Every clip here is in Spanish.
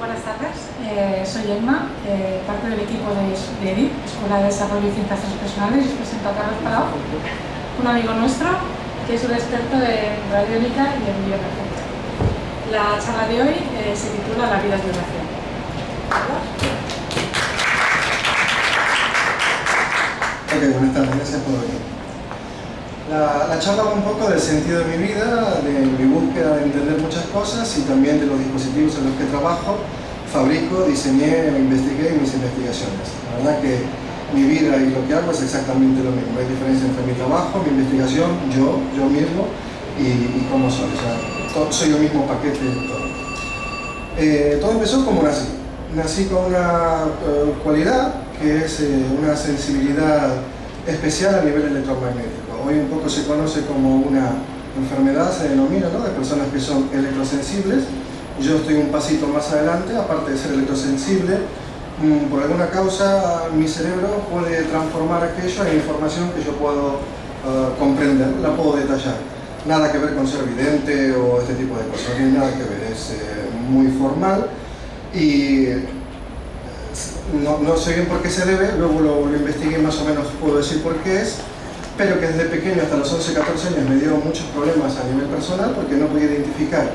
Buenas tardes, soy Emma, parte del equipo de EDIT, Escuela de Desarrollo y Ciencias Transpersonales, y os presento a Carlos Palau, un amigo nuestro que es un experto en radiónica y en bioenergética. La charla de hoy se titula La vida es vibración. ¿Carlos? Ok, buenas tardes, gracias por venir. La charla va un poco del sentido de mi vida, de mi búsqueda de entender muchas cosas y también de los dispositivos en los que trabajo, fabrico, diseñé, investigué mis investigaciones. La verdad que mi vida y lo que hago es exactamente lo mismo. No hay diferencia entre mi trabajo, mi investigación, yo mismo y cómo soy. O sea, soy el mismo paquete de todo. Todo empezó como nací. Nací con una cualidad que es una sensibilidad especial a nivel electromagnético. Hoy un poco se conoce como una enfermedad, se denomina, ¿no?, de personas que son electrosensibles. Yo estoy un pasito más adelante, aparte de ser electrosensible, por alguna causa mi cerebro puede transformar aquello en información que yo puedo comprender, la puedo detallar. Nada que ver con ser vidente o este tipo de cosas, no tiene nada que ver, es muy formal y no sé bien por qué se debe, luego lo investigué, más o menos puedo decir por qué es, pero que desde pequeño hasta los 11-14 años me dio muchos problemas a nivel personal porque no podía identificar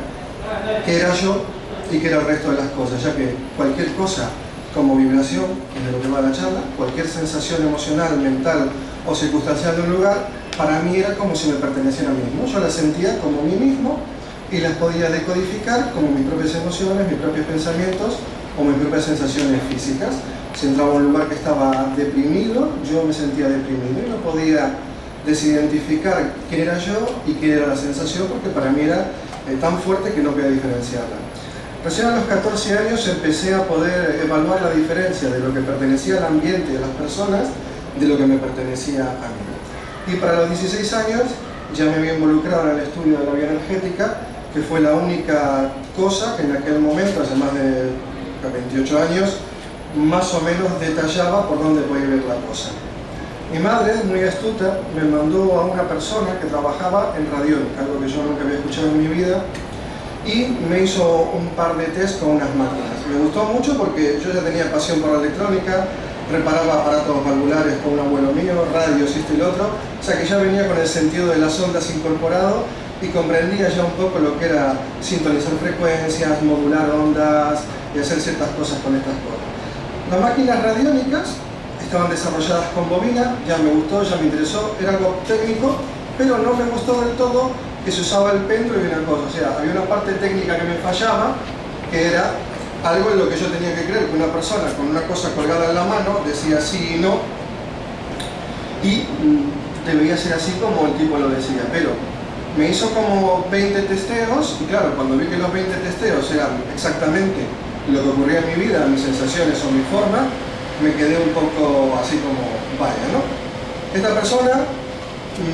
qué era yo y qué era el resto de las cosas, ya que cualquier cosa como vibración, que es de lo que va la charla, cualquier sensación emocional, mental o circunstancial de un lugar, para mí era como si me perteneciera a mí mismo. Yo las sentía como mí mismo y las podía decodificar como mis propias emociones, mis propios pensamientos o mis propias sensaciones físicas. Si entraba a un lugar que estaba deprimido, yo me sentía deprimido y no podía desidentificar quién era yo y qué era la sensación porque para mí era tan fuerte que no podía diferenciarla. Recién a los 14 años empecé a poder evaluar la diferencia de lo que pertenecía al ambiente y a las personas de lo que me pertenecía a mí. Y para los 16 años ya me había involucrado en el estudio de la bioenergética, que fue la única cosa que en aquel momento, hace más de 28 años, más o menos detallaba por dónde podía ir la cosa. Mi madre, muy astuta, me mandó a una persona que trabajaba en radiónica, algo que yo nunca había escuchado en mi vida, y me hizo un par de test con unas máquinas. Me gustó mucho porque yo ya tenía pasión por la electrónica, reparaba aparatos valvulares con un abuelo mío, radios, esto y lo otro, o sea que ya venía con el sentido de las ondas incorporado y comprendía ya un poco lo que era sintonizar frecuencias, modular ondas y hacer ciertas cosas con estas cosas. Las máquinas radiónicas estaban desarrolladas con bobina, ya me gustó, ya me interesó, era algo técnico, pero no me gustó del todo que se usaba el péndulo y una cosa, o sea, había una parte técnica que me fallaba, que era algo en lo que yo tenía que creer, que una persona con una cosa colgada en la mano decía sí y no, y debía ser así como el tipo lo decía, pero me hizo como 20 testeos, y claro, cuando vi que los 20 testeos eran exactamente lo que ocurría en mi vida, mis sensaciones o mi forma, me quedé un poco así como, vaya, ¿no? Esta persona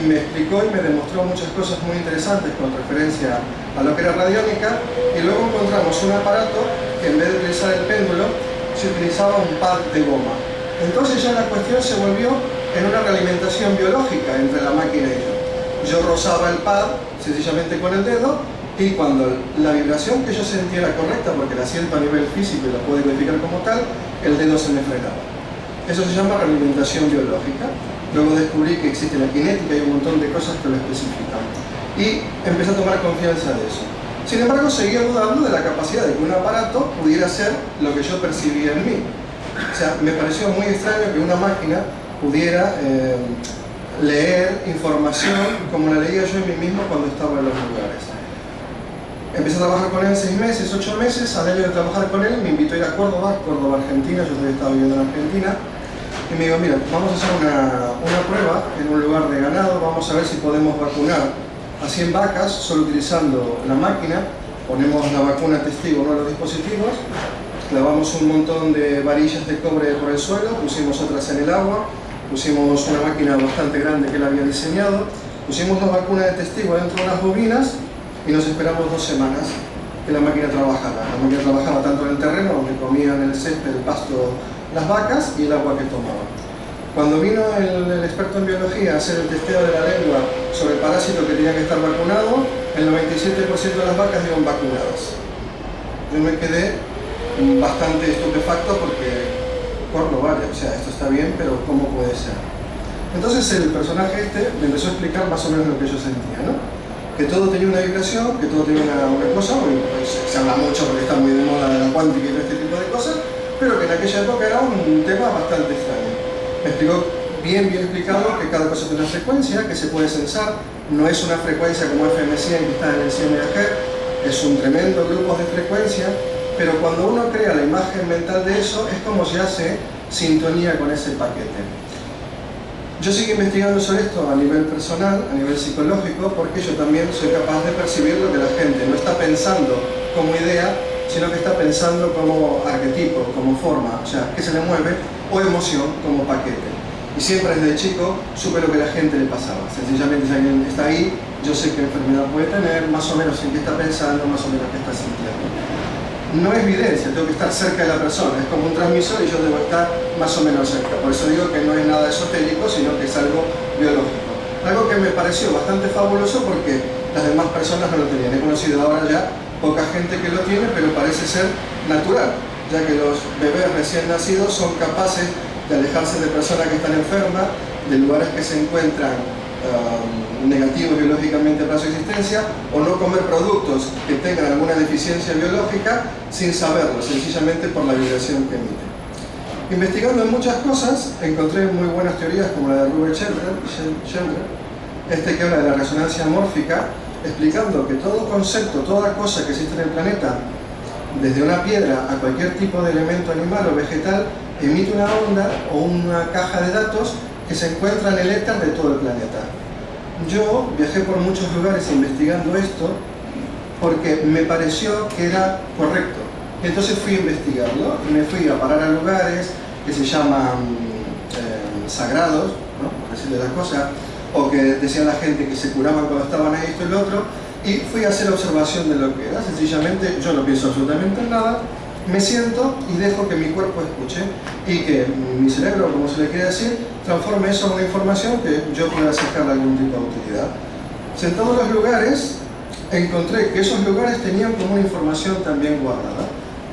me explicó y me demostró muchas cosas muy interesantes con referencia a lo que era radiónica, y luego encontramos un aparato que en vez de utilizar el péndulo, se utilizaba un pad de goma. Entonces ya la cuestión se volvió en una realimentación biológica entre la máquina y yo. Yo rozaba el pad sencillamente con el dedo, y cuando la vibración que yo sentía era correcta, porque la siento a nivel físico y la puedo codificar como tal, el dedo se me frenaba. Eso se llama realimentación biológica. Luego descubrí que existe la cinética y un montón de cosas que lo especifican. Y empecé a tomar confianza de eso. Sin embargo, seguía dudando de la capacidad de que un aparato pudiera ser lo que yo percibía en mí. O sea, me pareció muy extraño que una máquina pudiera leer información como la leía yo en mí mismo cuando estaba en los lugares. Empecé a trabajar con él 6 meses, 8 meses, al año de trabajar con él me invitó a ir a Córdoba, Argentina, yo todavía estaba viviendo en Argentina, y me dijo, mira, vamos a hacer una prueba en un lugar de ganado, vamos a ver si podemos vacunar a 100 vacas solo utilizando la máquina, ponemos la vacuna testigo en uno de los dispositivos, clavamos un montón de varillas de cobre por el suelo, pusimos otras en el agua, pusimos una máquina bastante grande que él había diseñado, pusimos la vacuna de testigo dentro de unas bobinas, y nos esperamos 2 semanas que la máquina trabajara. La máquina trabajaba tanto en el terreno, donde comían el césped, el pasto, las vacas, y el agua que tomaban. Cuando vino el experto en biología a hacer el testeo de la lengua sobre el parásito que tenía que estar vacunado, el 97% de las vacas iban vacunadas. Yo me quedé bastante estupefacto porque, no vale, o sea, esto está bien, pero ¿cómo puede ser? Entonces el personaje me empezó a explicar más o menos lo que yo sentía, ¿no? Que todo tenía una vibración, que todo tenía una cosa, pues, se habla mucho porque está muy de moda de la cuántica y todo este tipo de cosas, pero que en aquella época era un tema bastante extraño. Me explicó bien explicado que cada cosa tiene una frecuencia, que se puede sensar, no es una frecuencia como FM100 que está en el 100 MHz, es un tremendo grupo de frecuencia, pero cuando uno crea la imagen mental de eso, es como si hace sintonía con ese paquete. Yo sigo investigando sobre esto a nivel personal, a nivel psicológico, porque yo también soy capaz de percibir lo que la gente no está pensando como idea, sino que está pensando como arquetipo, como forma, o sea, que se le mueve, o emoción como paquete. Y siempre desde chico supe lo que a la gente le pasaba. Sencillamente, si alguien está ahí, yo sé qué enfermedad puede tener, más o menos en qué está pensando, más o menos qué está sintiendo. No es evidencia, tengo que estar cerca de la persona, es como un transmisor y yo debo estar más o menos cerca. Por eso digo que no es nada esotérico, sino que es algo biológico. Algo que me pareció bastante fabuloso porque las demás personas no lo tenían. He conocido ahora ya poca gente que lo tiene, pero parece ser natural, ya que los bebés recién nacidos son capaces de alejarse de personas que están enfermas, de lugares que se encuentran negativos biológicamente para su existencia, o no comer productos que tengan alguna deficiencia biológica sin saberlo, sencillamente por la vibración que emite. Investigando en muchas cosas, encontré muy buenas teorías como la de Robert Sheldrake, que habla de la resonancia mórfica, explicando que todo concepto, toda cosa que existe en el planeta, desde una piedra a cualquier tipo de elemento animal o vegetal, emite una onda o una caja de datos que se encuentra en el éter de todo el planeta. Yo viajé por muchos lugares investigando esto porque me pareció que era correcto. Entonces fui a investigarlo y me fui a parar a lugares que se llaman sagrados, ¿no? Por decirle las cosas, o que decían la gente que se curaban cuando estaban ahí, esto y lo otro, y fui a hacer observación de lo que era. Sencillamente yo no pienso absolutamente en nada, me siento y dejo que mi cuerpo escuche y que mi cerebro, como se le quiere decir, transforme eso en una información que yo pueda sacarle algún tipo de utilidad. En todos los lugares encontré que esos lugares tenían como una información también guardada.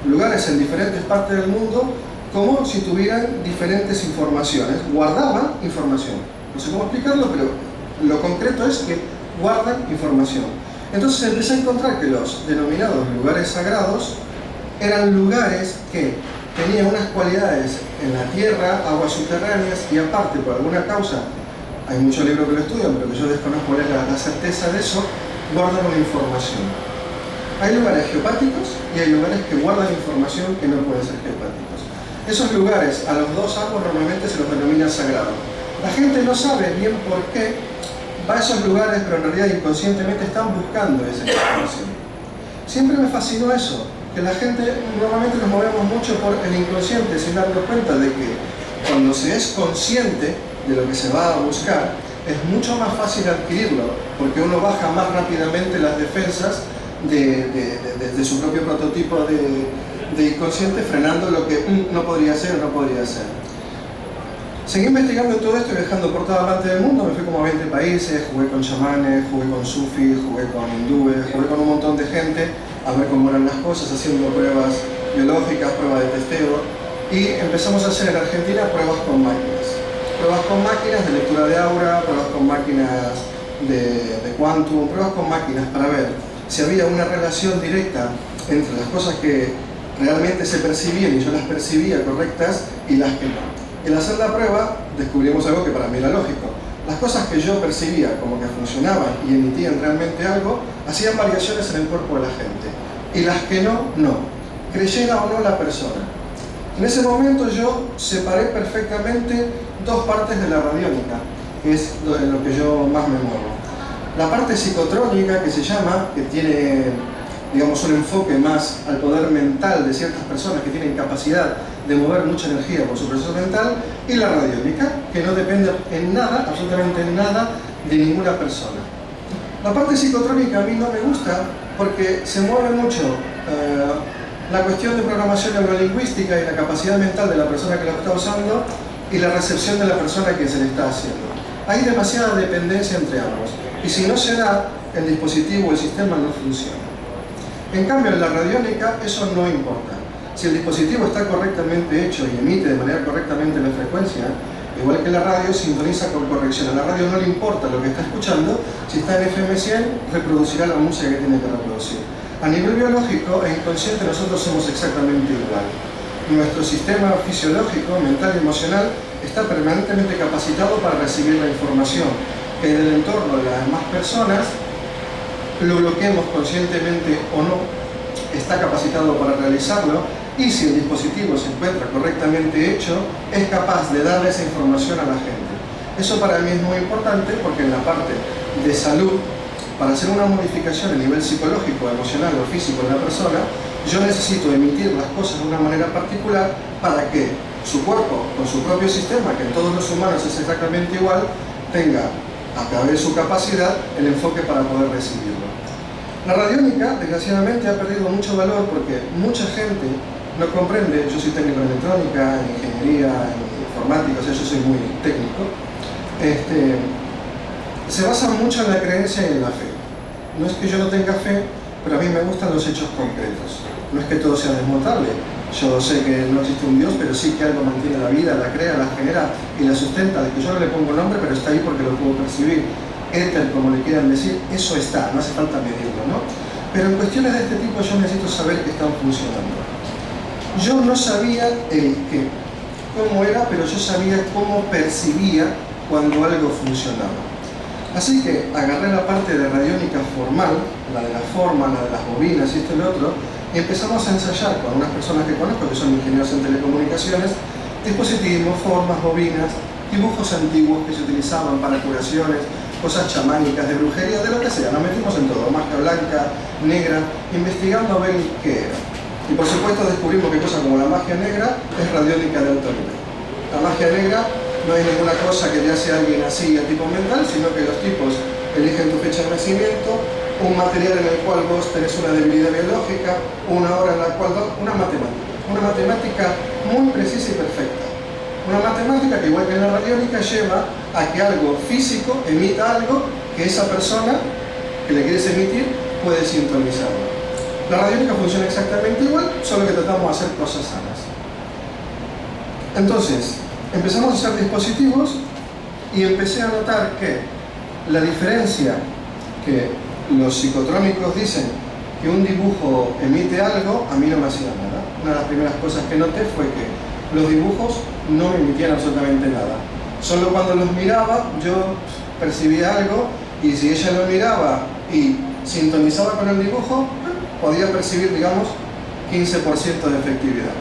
Lugares en diferentes partes del mundo como si tuvieran diferentes informaciones, guardaban información. No sé cómo explicarlo, pero lo concreto es que guardan información. Entonces empecé a encontrar que los denominados lugares sagrados eran lugares que tenían unas cualidades en la tierra, aguas subterráneas, y aparte, por alguna causa, hay muchos libros que lo estudian, pero que yo desconozco la certeza de eso, guardan una información. Hay lugares geopáticos y hay lugares que guardan información que no pueden ser geopáticos. Esos lugares, a los dos ambos normalmente se los denomina sagrados. La gente no sabe bien por qué va a esos lugares, pero en realidad inconscientemente están buscando esa información. Siempre me fascinó eso, que la gente normalmente nos movemos mucho por el inconsciente sin darnos cuenta de que cuando se es consciente de lo que se va a buscar, es mucho más fácil adquirirlo, porque uno baja más rápidamente las defensas de su propio prototipo de inconsciente, frenando lo que no podría ser o no podría ser. Seguí investigando en todo esto, viajando por toda parte del mundo, me fui como a 20 países, jugué con chamanes, jugué con sufis, jugué con hindúes, jugué con un montón de gente a ver cómo eran las cosas, haciendo pruebas biológicas, pruebas de testeo, y empezamos a hacer en Argentina pruebas con máquinas. Pruebas con máquinas de lectura de aura, pruebas con máquinas de quantum, pruebas con máquinas para ver si había una relación directa entre las cosas que realmente se percibían y yo las percibía correctas y las que no. Y al hacer la prueba descubrimos algo que para mí era lógico. Las cosas que yo percibía como que funcionaban y emitían realmente algo, hacían variaciones en el cuerpo de la gente. Y las que no, no. Creyera o no la persona. En ese momento yo separé perfectamente dos partes de la radiónica, que es en lo que yo más me muevo. La parte psicotrónica, que se llama, que tiene, digamos, un enfoque más al poder mental de ciertas personas que tienen capacidad de mover mucha energía por su proceso mental, y la radiónica, que no depende en nada, absolutamente en nada, de ninguna persona. La parte psicotrónica a mí no me gusta porque se mueve mucho la cuestión de programación neurolingüística y la capacidad mental de la persona que lo está usando y la recepción de la persona a quien se le está haciendo. Hay demasiada dependencia entre ambos, y si no se da, el dispositivo o el sistema no funciona. En cambio, en la radiónica eso no importa. Si el dispositivo está correctamente hecho y emite de manera correctamente la frecuencia, igual que la radio, sintoniza con corrección. A la radio no le importa lo que está escuchando, si está en FM 100, reproducirá la música que tiene que reproducir. A nivel biológico e inconsciente nosotros somos exactamente igual. Nuestro sistema fisiológico, mental y emocional está permanentemente capacitado para recibir la información que en el entorno de las demás personas, lo bloqueemos conscientemente o no, está capacitado para realizarlo, y si el dispositivo se encuentra correctamente hecho, es capaz de darle esa información a la gente. Eso para mí es muy importante porque en la parte de salud, para hacer una modificación a nivel psicológico, emocional o físico de la persona, yo necesito emitir las cosas de una manera particular para que su cuerpo, con su propio sistema, que en todos los humanos es exactamente igual, tenga a través de su capacidad el enfoque para poder recibirlo. La radiónica, desgraciadamente, ha perdido mucho valor porque mucha gente no comprende. Yo soy técnico en electrónica, en ingeniería, en informática, o sea, yo soy muy técnico. Se basa mucho en la creencia y en la fe. No es que yo no tenga fe, pero a mí me gustan los hechos concretos. No es que todo sea desmontable. Yo sé que no existe un Dios, pero sí que algo mantiene la vida, la crea, la genera y la sustenta, de que yo no le pongo nombre, pero está ahí porque lo puedo percibir. Éter, como le quieran decir, eso está, no hace falta medirlo, ¿no? Pero en cuestiones de este tipo yo necesito saber que están funcionando. Yo no sabía el qué, cómo era, pero yo sabía cómo percibía cuando algo funcionaba. Así que agarré la parte de radiónica formal, la de la forma, la de las bobinas y esto y lo otro, y empezamos a ensayar con unas personas que conozco, que son ingenieros en telecomunicaciones, dispositivos, formas, bobinas, dibujos antiguos que se utilizaban para curaciones, cosas chamánicas, de brujería, de lo que sea. Nos metimos en todo, magia blanca, negra, investigando a ver qué era. Y por supuesto descubrimos que cosas como la magia negra es radiónica de alto nivel. La magia negra no hay ninguna cosa que te hace alguien así a tipo mental, sino que los tipos eligen tu fecha de nacimiento, un material en el cual vos tenés una debilidad biológica, una hora en la cual una matemática muy precisa y perfecta. Una matemática que, igual que en la radiónica, lleva a que algo físico emita algo que esa persona que le quieres emitir puede sintonizarlo. La radiónica funciona exactamente igual, solo que tratamos de hacer cosas sanas. Entonces, empezamos a hacer dispositivos y empecé a notar que la diferencia que los psicotrónicos dicen que un dibujo emite algo, a mí no me hacía nada. Una de las primeras cosas que noté fue que los dibujos no me emitían absolutamente nada. Solo cuando los miraba yo percibía algo, y si ella lo miraba y sintonizaba con el dibujo, podía percibir, digamos, 15% de efectividad.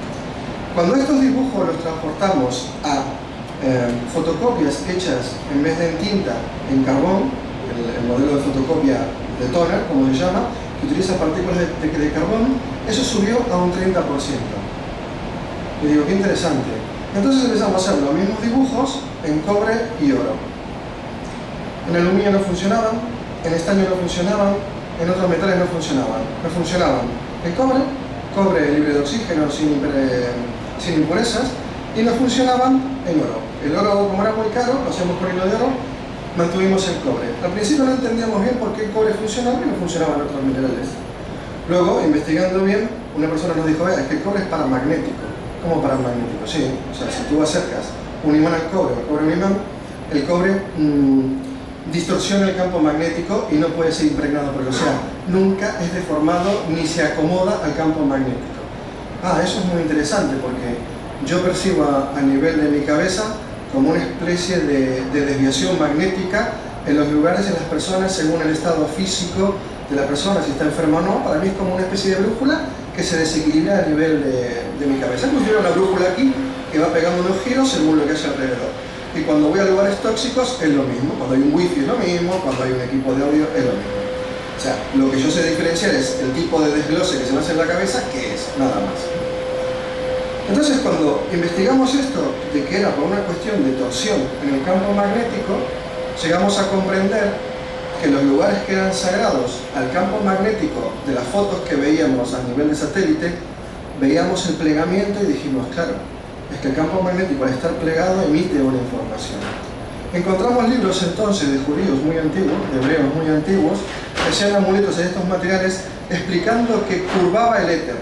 Cuando estos dibujos los transportamos a fotocopias hechas en vez de en tinta, en carbón, el modelo de fotocopia de toner, como se llama, que utiliza partículas de carbón, eso subió a un 30%. Y digo, qué interesante. Entonces empezamos a hacer los mismos dibujos en cobre y oro. En aluminio no funcionaban, en estaño no funcionaban, en otros metales no funcionaban. No funcionaban en cobre libre de oxígeno, sin impurezas, y no funcionaban en oro. El oro, como era muy caro, lo hacíamos por hilo de oro, mantuvimos el cobre. Al principio no entendíamos bien por qué el cobre funcionaba y no funcionaban otros minerales. Luego, investigando bien, una persona nos dijo, es que el cobre es paramagnético. ¿Cómo paramagnético? Sí, o sea, si tú acercas un imán al cobre, o cobre a un imán, el cobre distorsiona el campo magnético y no puede ser impregnado por él. O sea, nunca es deformado ni se acomoda al campo magnético. Eso es muy interesante porque yo percibo a nivel de mi cabeza como una especie de desviación magnética en los lugares, en las personas, según el estado físico de la persona, si está enferma o no. Para mí es como una especie de brújula que se desequilibra a nivel de mi cabeza. Inclusive una brújula aquí que va pegando unos giros según lo que hay alrededor. Y cuando voy a lugares tóxicos es lo mismo. Cuando hay un wifi es lo mismo, cuando hay un equipo de audio es lo mismo. O sea, lo que yo sé diferenciar es el tipo de desglose que se me hace en la cabeza, que es, nada más. Entonces, cuando investigamos esto, de que era por una cuestión de torsión en el campo magnético, llegamos a comprender que los lugares que eran sagrados al campo magnético de las fotos que veíamos a nivel de satélite, veíamos el plegamiento y dijimos, claro, es que el campo magnético al estar plegado emite una información. Encontramos libros entonces de judíos muy antiguos, de hebreos muy antiguos, que hacían amuletos de estos materiales explicando que curvaba el éter.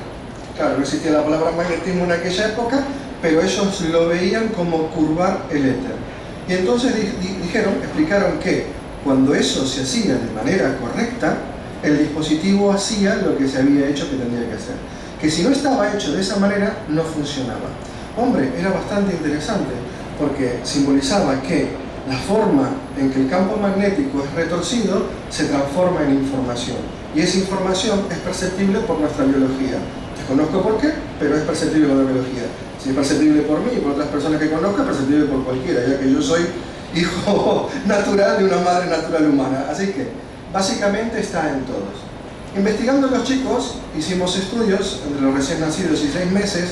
Claro, no existía la palabra magnetismo en aquella época, pero ellos lo veían como curvar el éter. Y entonces explicaron que cuando eso se hacía de manera correcta, el dispositivo hacía lo que se había hecho que tendría que hacer. Que si no estaba hecho de esa manera, no funcionaba. Hombre, era bastante interesante, porque simbolizaba que la forma en que el campo magnético es retorcido se transforma en información. Y esa información es perceptible por nuestra biología. Desconozco por qué, pero es perceptible por la biología. Si es perceptible por mí y por otras personas que conozco, es perceptible por cualquiera, ya que yo soy hijo natural de una madre natural humana. Así que, básicamente está en todos. Investigando a los chicos, hicimos estudios entre los recién nacidos y 6 meses.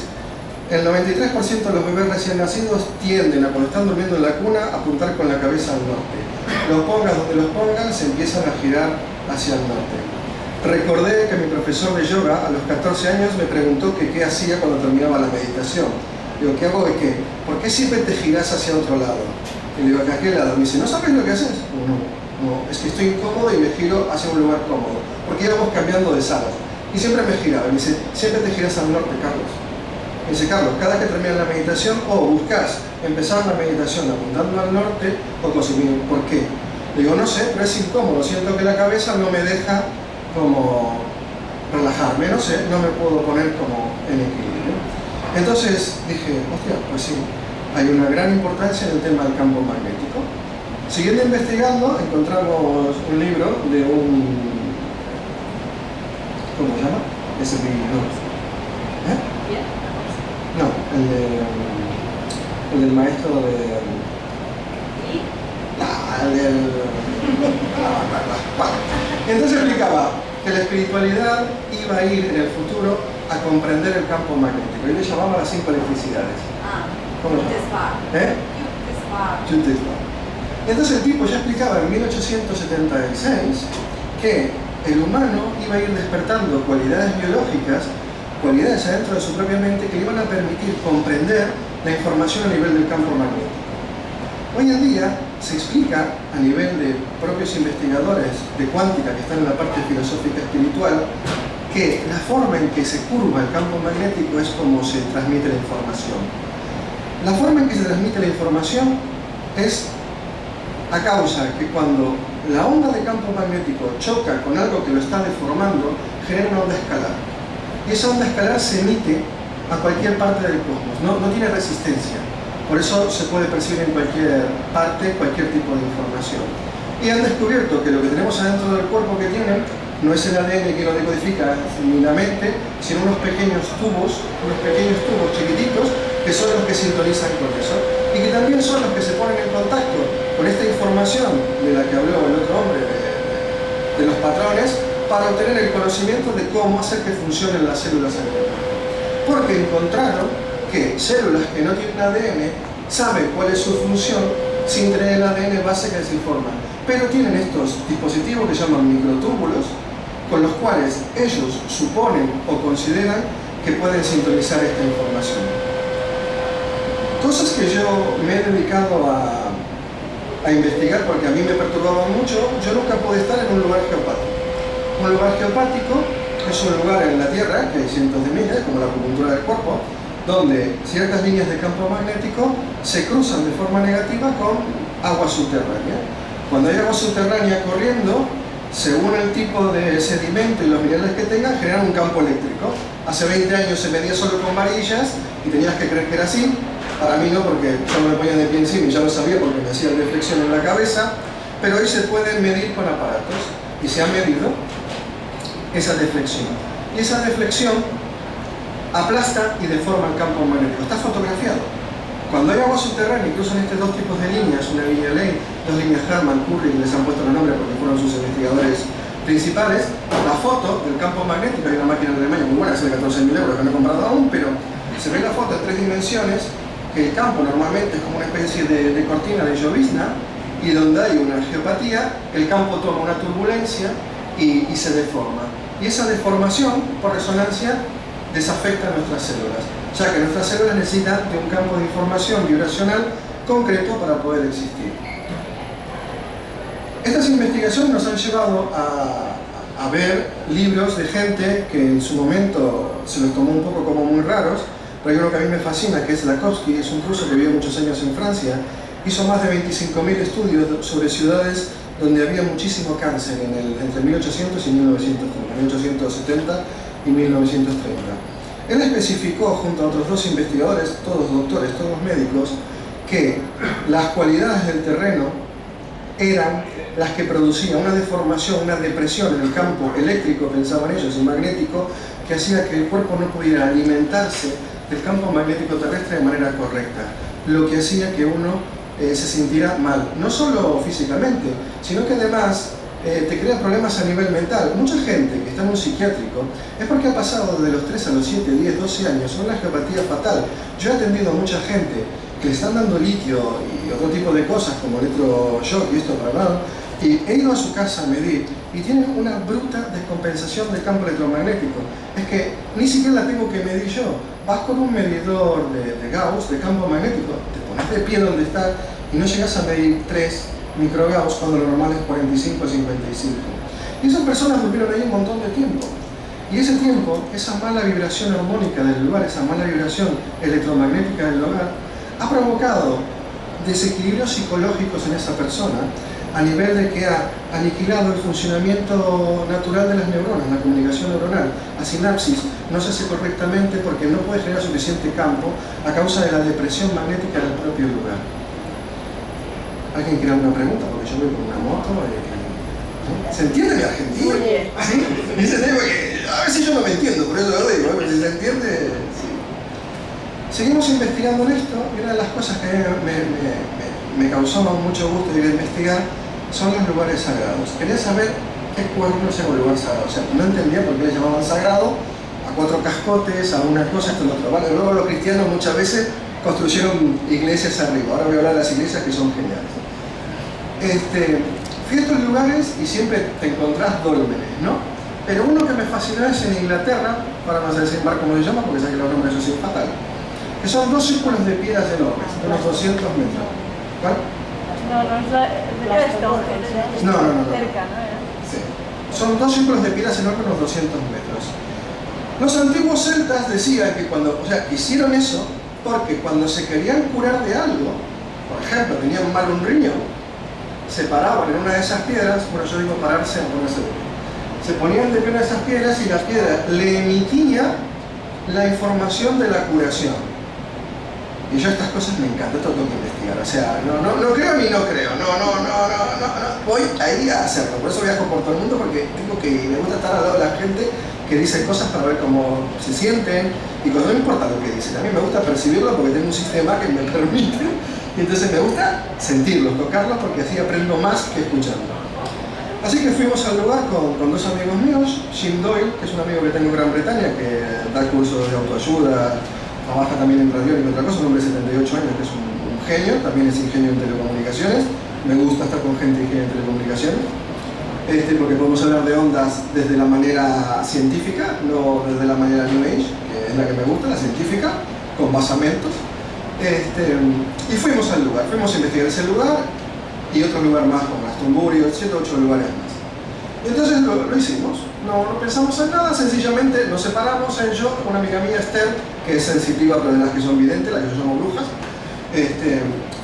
El 93% de los bebés recién nacidos tienden a, cuando están durmiendo en la cuna, a apuntar con la cabeza al norte. Los pongas donde los pongan, se empiezan a girar hacia el norte. Recordé que mi profesor de yoga a los 14 años me preguntó que qué hacía cuando terminaba la meditación. Digo, ¿qué hago de qué? ¿Por qué siempre te giras hacia otro lado? Y le digo, ¿a qué lado? Me dice, ¿no sabes lo que haces? No, es que estoy incómodo y me giro hacia un lugar cómodo. Porque íbamos cambiando de sala. Y siempre me giraba. Y me dice, siempre te giras al norte, Carlos. Me dice, Carlos, cada que terminas la meditación, o buscas empezar la meditación apuntando al norte, o conseguir, ¿por qué? Le digo, no sé, pero es incómodo. Siento que la cabeza no me deja como relajarme, no sé, no me puedo poner como en equilibrio. Entonces dije, hostia, pues sí, hay una gran importancia en el tema del campo magnético. Siguiendo investigando, encontramos un libro de un... ¿cómo se llama? Ese libro. No, el del maestro de... Entonces explicaba que la espiritualidad iba a ir en el futuro a comprender el campo magnético. Y le llamaba las 5 electricidades. ¿Cómo se llama? Entonces el tipo ya explicaba en 1876 que el humano iba a ir despertando cualidades biológicas, cualidades adentro de su propia mente que le iban a permitir comprender la información a nivel del campo magnético. Hoy en día se explica a nivel de propios investigadores de cuántica que están en la parte filosófica espiritual que la forma en que se curva el campo magnético es como se transmite la información. La forma en que se transmite la información es a causa que cuando la onda de campo magnético choca con algo que lo está deformando, genera una onda escalar. Y esa onda escalar se emite a cualquier parte del cosmos, no tiene resistencia. Por eso se puede percibir en cualquier parte, cualquier tipo de información. Y han descubierto que lo que tenemos adentro del cuerpo que tienen no es el ADN que lo decodifica ni la mente, sino unos pequeños tubos chiquititos que son los que sintonizan con eso. Y que también son los que se ponen en contacto con esta información de la que habló el otro hombre, de los patrones, para obtener el conocimiento de cómo hacer que funcionen las células en el cuerpo. Porque encontraron que células que no tienen ADN saben cuál es su función sin tener el ADN base que les informa. Pero tienen estos dispositivos que se llaman microtúbulos, con los cuales ellos suponen o consideran que pueden sintonizar esta información. Cosas que yo me he dedicado a investigar porque a mí me perturbaban mucho. Yo nunca pude estar en un lugar geopático. Un lugar geopático es un lugar en la Tierra, que hay cientos de miles, como la acupuntura del cuerpo, donde ciertas líneas de campo magnético se cruzan de forma negativa con agua subterránea. Cuando hay agua subterránea corriendo, según el tipo de sedimento y los minerales que tengan, generan un campo eléctrico. Hace 20 años se medía solo con varillas y tenías que creer que era así. Para mí no, porque yo me ponía de pie encima y ya lo sabía porque me hacía reflexión en la cabeza. Pero hoy se pueden medir con aparatos y se ha medido esa deflexión. Y esa deflexión aplasta y deforma el campo magnético. Está fotografiado. Cuando hay agua subterránea, incluso en estos dos tipos de líneas, una línea Lane, dos líneas Harman, Curry, les han puesto el nombre porque fueron sus investigadores principales, la foto del campo magnético, hay una máquina en Alemania muy buena, es de 14.000 euros que no he comprado aún, pero se ve la foto en 3 dimensiones, que el campo normalmente es como una especie de cortina de llovizna, y donde hay una geopatía, el campo toma una turbulencia y se deforma. Y esa deformación, por resonancia, desafecta a nuestras células, ya que nuestras células necesitan de un campo de información vibracional concreto para poder existir. Estas investigaciones nos han llevado a ver libros de gente que en su momento se los tomó un poco como muy raros, pero hay uno que a mí me fascina, que es Lakhovsky, es un ruso que vivió muchos años en Francia, hizo más de 25.000 estudios sobre ciudades donde había muchísimo cáncer entre 1800 y 1930, 1870 y 1930. Él especificó, junto a otros dos investigadores, todos doctores, todos médicos, que las cualidades del terreno eran las que producían una deformación, una depresión en el campo eléctrico, pensaban ellos, y magnético, que hacía que el cuerpo no pudiera alimentarse del campo magnético terrestre de manera correcta, lo que hacía que uno se sintiera mal, no solo físicamente, sino que además te crea problemas a nivel mental. Mucha gente que está en un psiquiátrico es porque ha pasado de los 3 a los 7, 10, 12 años una geopatía fatal. Yo he atendido a mucha gente que le están dando litio y otro tipo de cosas como electroshock y esto para nada, y he ido a su casa a medir y tienen una bruta descompensación del campo electromagnético. Es que ni siquiera la tengo que medir yo. Vas con un medidor de Gauss, de campo magnético, te pones de pie donde está y no llegas a medir 3 microgauss cuando lo normal es 45 o 55. Y esas personas durmieron ahí un montón de tiempo. Y ese tiempo, esa mala vibración armónica del lugar, esa mala vibración electromagnética del lugar, ha provocado desequilibrios psicológicos en esa persona, a nivel de que ha aniquilado el funcionamiento natural de las neuronas, la comunicación neuronal. La sinapsis no se hace correctamente porque no puede generar suficiente campo a causa de la depresión magnética del propio lugar. ¿Alguien quiere alguna pregunta? Porque yo voy con una moto. ¿No? ¿Se entiende mi argentino? ¿Sí? Dice, porque a veces yo no me entiendo, por eso lo digo, pero si se entiende... Sí. Seguimos investigando en esto, y una de las cosas que me causó mucho gusto ir a investigar son los lugares sagrados. Quería saber qué cuerno es un lugar sagrado. O sea, no entendía por qué le llamaban sagrado a 4 cascotes, a una cosa, esto, lo otro. Vale, luego los cristianos muchas veces construyeron iglesias arriba. Ahora voy a hablar de las iglesias que son geniales. Fui a estos lugares y siempre te encontrás dólmenes, ¿no? Pero uno que me fascinó es en Inglaterra, para no desembarcar cómo se llama, porque sé que los nombres son fatal, que son 2 círculos de piedras enormes, de unos 200 metros. ¿Cuál? No es la de Stonehenge. No. Cerca, ¿no? Sí. Son 2 círculos de piedras enormes, unos 200 metros. Los antiguos celtas decían que hicieron eso porque cuando se querían curar de algo, por ejemplo, tenían mal un riñón, se paraban en una de esas piedras, bueno, yo digo pararse a ponerse de pie. Se ponían de pie en esas piedras y la piedra le emitía la información de la curación. Y yo estas cosas me encantan, esto tengo que investigar. O sea, no creo ni no creo, no. Voy ahí a hacerlo. Por eso viajo por todo el mundo, porque tengo que ir. Me gusta estar al lado de la gente que dice cosas para ver cómo se sienten. Y cuando no importa lo que dicen, a mí me gusta percibirlo porque tengo un sistema que me permite. Y entonces me gusta sentirlos, tocarlos, porque así aprendo más que escuchando. Así que fuimos al lugar con 2 amigos míos, Jim Doyle, que es un amigo que tengo en Gran Bretaña, que da cursos de autoayuda, trabaja también en radiónica y otra cosa, un hombre de 78 años que es un genio, también es ingeniero en telecomunicaciones. Me gusta estar con gente ingeniera en telecomunicaciones, porque podemos hablar de ondas desde la manera científica, no desde la manera New Age, que es la que me gusta, la científica, con basamentos. Y fuimos al lugar, fuimos a investigar ese lugar y otro lugar más, como Glastonbury, 7 u 8 lugares más. Y entonces lo hicimos, no pensamos en nada, sencillamente nos separamos, él y yo, una amiga mía, Esther, que es sensitiva, pero de las que son videntes, las que yo llamo brujas.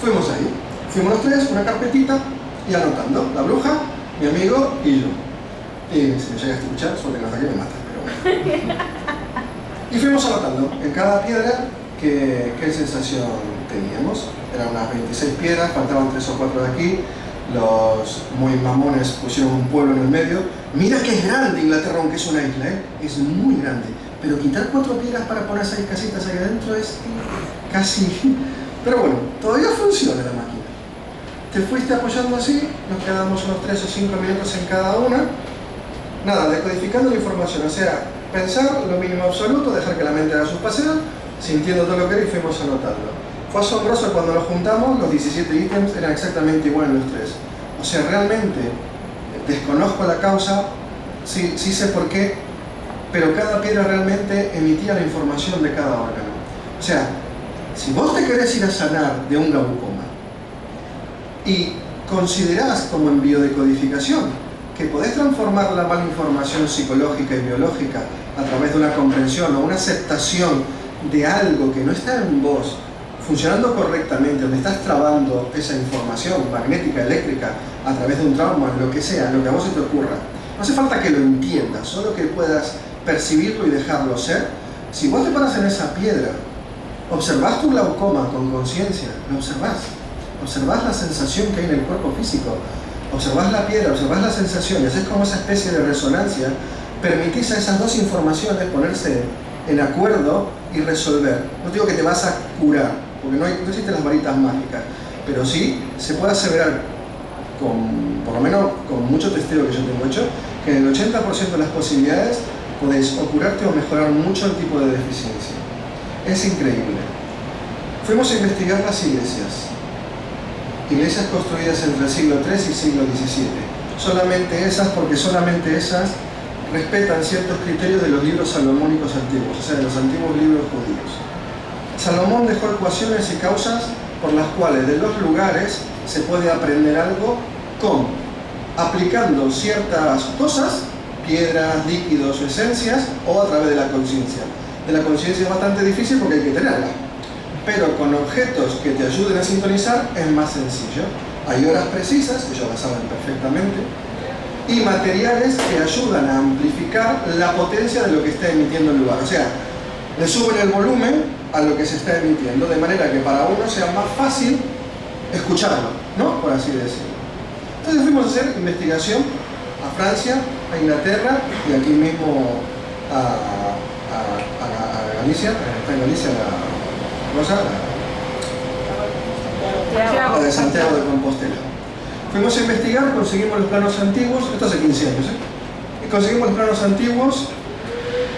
Fuimos ahí, fuimos los 3, una carpetita y anotando, la bruja, mi amigo y yo. Y si me llegas a escuchar, suerte que no hasta que me mata, pero bueno. Y fuimos anotando en cada piedra qué sensación teníamos. Eran unas 26 piedras, faltaban 3 o 4 de aquí. Los muy mamones pusieron un pueblo en el medio. Mira que es grande Inglaterra, aunque es una isla, es muy grande. Pero quitar 4 piedras para poner 6 casitas ahí adentro es casi... Pero bueno, todavía funciona la máquina. Te fuiste apoyando así, nos quedamos unos 3 o 5 minutos en cada una. Nada, decodificando la información, o sea, pensar lo mínimo absoluto, dejar que la mente haga sus paseos, sintiendo todo lo que era y fuimos anotando. Fue asombroso cuando nos juntamos, los 17 ítems eran exactamente iguales los 3. O sea, realmente desconozco la causa, sí sé por qué, pero cada piedra realmente emitía la información de cada órgano. O sea, si vos te querés ir a sanar de un glaucoma y considerás como en biodecodificación que podés transformar la mala información psicológica y biológica a través de una comprensión o una aceptación de algo que no está en vos, funcionando correctamente, donde estás trabando esa información magnética, eléctrica, a través de un trauma, lo que sea, lo que a vos se te ocurra. No hace falta que lo entiendas, solo que puedas percibirlo y dejarlo ser. Si vos te paras en esa piedra, observás tu glaucoma con conciencia, lo observás la sensación que hay en el cuerpo físico, observás la piedra, observás las sensaciones, es como esa especie de resonancia, permitís a esas dos informaciones ponerse en acuerdo y resolver. No digo que te vas a curar, porque no existen las varitas mágicas, pero sí se puede aseverar, por lo menos con mucho testeo que yo tengo hecho, que en el 80% de las posibilidades podéis o curarte o mejorar mucho el tipo de deficiencia. Es increíble. Fuimos a investigar las iglesias construidas entre el siglo III y siglo XVII. Solamente esas, porque solamente esas respetan ciertos criterios de los libros salomónicos antiguos, o sea, de los antiguos libros judíos. Salomón dejó ecuaciones y causas por las cuales de los lugares se puede aprender algo con aplicando ciertas cosas, piedras, líquidos o esencias, o a través de la conciencia. De la conciencia es bastante difícil porque hay que tenerla, pero con objetos que te ayuden a sintonizar es más sencillo. Hay horas precisas, ellos las saben perfectamente, y materiales que ayudan a amplificar la potencia de lo que está emitiendo el lugar. O sea, le suben el volumen a lo que se está emitiendo, de manera que para uno sea más fácil escucharlo, ¿no? Por así decirlo. Entonces fuimos a hacer investigación a Francia, a Inglaterra y aquí mismo a Galicia. Está en Galicia la de Santiago de Compostela. Fuimos a investigar, conseguimos los planos antiguos, esto hace 15 años, y conseguimos los planos antiguos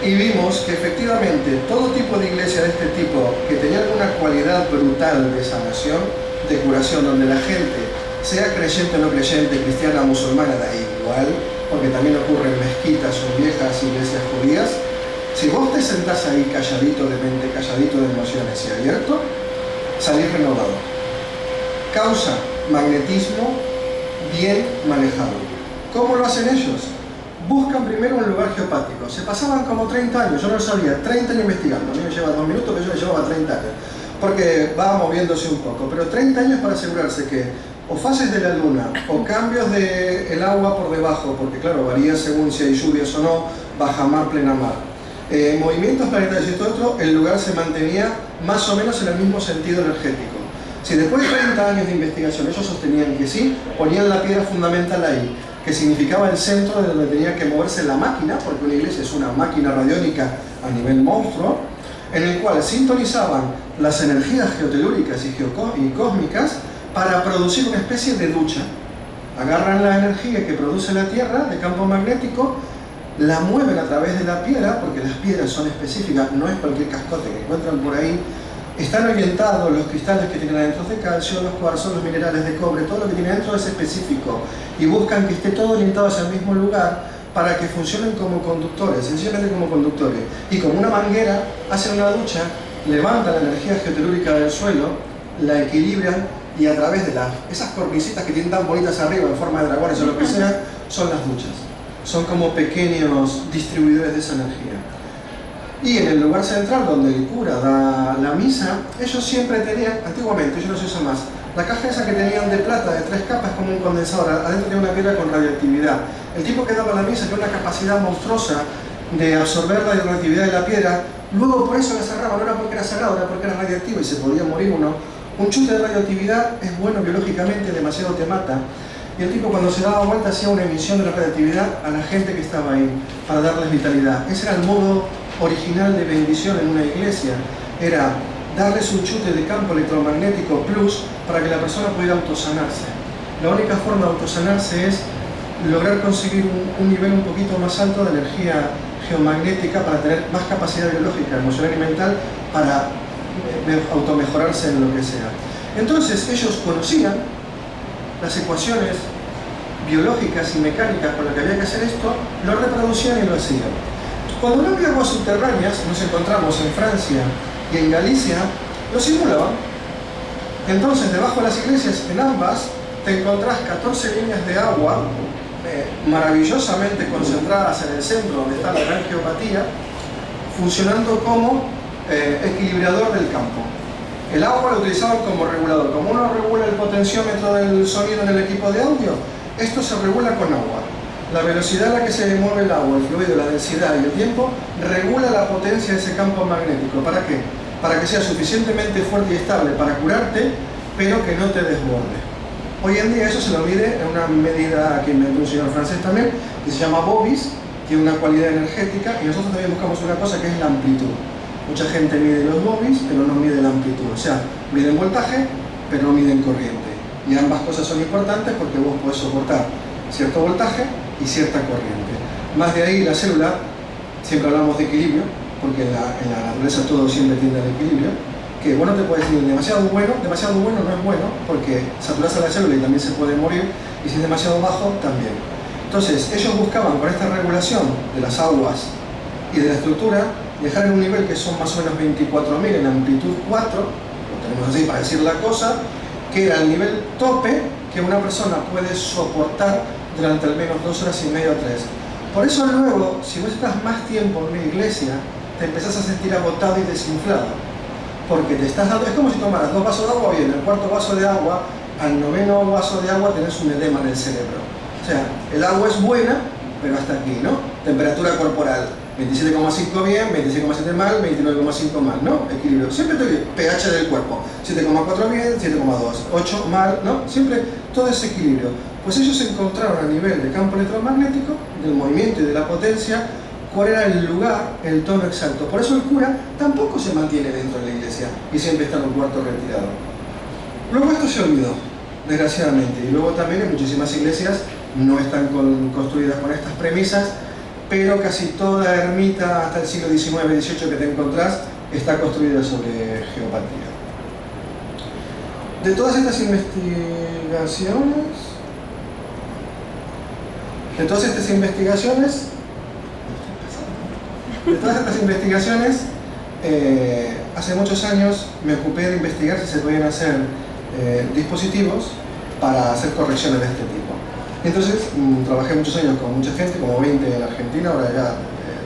y vimos que efectivamente todo tipo de iglesia de este tipo que tenía alguna cualidad brutal de sanación, de curación, donde la gente, sea creyente o no creyente, cristiana o musulmana, da igual, porque también ocurre en mezquitas o viejas iglesias judías, si vos te sentás ahí calladito de mente, calladito de emociones y abierto, salís renovado. Causa magnetismo bien manejado. ¿Cómo lo hacen ellos? Buscan primero un lugar geopático. Se pasaban como 30 años, yo no lo sabía, 30 años investigando. A mí me lleva 2 minutos, pero yo le llevaba 30 años. Porque va moviéndose un poco. Pero 30 años para asegurarse que o fases de la luna o cambios del agua por debajo, porque claro, varía según si hay lluvias o no, baja mar, plena mar. Movimientos planetarios y todo otro, el lugar se mantenía más o menos en el mismo sentido energético. Si después de 30 años de investigación ellos sostenían que sí, ponían la piedra fundamental ahí, que significaba el centro de donde tenía que moverse la máquina, porque una iglesia es una máquina radiónica a nivel monstruo, en el cual sintonizaban las energías geotelúricas y cósmicas para producir una especie de ducha. Agarran la energía que produce la Tierra de campo magnético, la mueven a través de la piedra, porque las piedras son específicas, no es cualquier cascote que encuentran por ahí. Están orientados los cristales que tienen adentro de calcio, los cuarzos, los minerales de cobre, todo lo que tiene adentro es específico y buscan que esté todo orientado hacia el mismo lugar para que funcionen como conductores, sencillamente como conductores. Y con una manguera hacen una ducha, levantan la energía geotelúrica del suelo, la equilibran y a través de esas cornicitas que tienen tan bonitas arriba en forma de dragones o lo que sea, son las duchas. Son como pequeños distribuidores de esa energía. Y en el lugar central donde el cura da la misa, ellos siempre tenían, antiguamente, ellos no se usan más, la caja esa que tenían de plata de 3 capas como un condensador, adentro tenía una piedra con radioactividad. El tipo que daba la misa tenía una capacidad monstruosa de absorber la radioactividad de la piedra, luego por eso la cerraba, no era porque era sagrado, era porque era radioactivo y se podía morir uno. Un chute de radioactividad es bueno biológicamente, demasiado te mata. Y el tipo cuando se daba vuelta hacía una emisión de la radioactividad a la gente que estaba ahí, para darles vitalidad. Ese era el modo original de bendición en una iglesia, era darles un chute de campo electromagnético plus para que la persona pudiera autosanarse. La única forma de autosanarse es lograr conseguir un nivel un poquito más alto de energía geomagnética para tener más capacidad biológica, emocional y mental para automejorarse en lo que sea. Entonces ellos conocían las ecuaciones biológicas y mecánicas con las que había que hacer esto, lo reproducían y lo hacían. Cuando no había aguas subterráneas, nos encontramos en Francia y en Galicia, lo simulaban. Entonces, debajo de las iglesias, en ambas, te encontrás 14 líneas de agua maravillosamente concentradas en el centro donde está la gran geopatía, funcionando como equilibrador del campo. El agua lo utilizaban como regulador. Como uno regula el potenciómetro del sonido en el equipo de audio, esto se regula con agua. La velocidad a la que se mueve el agua, el fluido, la densidad y el tiempo regula la potencia de ese campo magnético. ¿Para qué? Para que sea suficientemente fuerte y estable para curarte, pero que no te desborde. Hoy en día eso se lo mide en una medida que inventó un señor francés también, que se llama Bobis, tiene una cualidad energética, y nosotros también buscamos una cosa que es la amplitud. Mucha gente mide los Bobis, pero no mide la amplitud. O sea, miden voltaje, pero no miden corriente. Y ambas cosas son importantes porque vos podés soportar cierto voltaje y cierta corriente. Más de ahí la célula, siempre hablamos de equilibrio, porque en la naturaleza todo siempre tiende al equilibrio, que bueno, te puedes decir demasiado bueno no es bueno, porque saturás a la célula y también se puede morir, y si es demasiado bajo, también. Entonces, ellos buscaban con esta regulación de las aguas y de la estructura, dejar en un nivel que son más o menos 24.000 en amplitud 4, lo tenemos así para decir la cosa, que era el nivel tope que una persona puede soportar durante al menos 2 horas y media o 3. Por eso luego, si vos estás más tiempo en una iglesia, te empezás a sentir agotado y desinflado. Porque te estás dando, es como si tomaras 2 vasos de agua, bien, el cuarto vaso de agua, al 9º vaso de agua tenés un edema en el cerebro. O sea, el agua es buena, pero hasta aquí, ¿no? Temperatura corporal, 27,5 bien, 27,7 mal, 29,5 mal, ¿no? Equilibrio. Siempre estoy bien. pH del cuerpo, 7,4 bien, 7,2, 8 mal, ¿no? Siempre todo ese equilibrio. Pues ellos encontraron a nivel de campo electromagnético, del movimiento y de la potencia, cuál era el lugar, el tono exacto. Por eso el cura tampoco se mantiene dentro de la iglesia y siempre está en un cuarto retirado. Luego esto se olvidó, desgraciadamente, y luego también en muchísimas iglesias no están construidas con estas premisas, pero casi toda ermita hasta el siglo XIX-XVIII que te encontrás está construida sobre geopatía. De todas estas investigaciones, hace muchos años me ocupé de investigar si se podían hacer dispositivos para hacer correcciones de este tipo. Entonces trabajé muchos años con mucha gente, como 20 en Argentina, ahora ya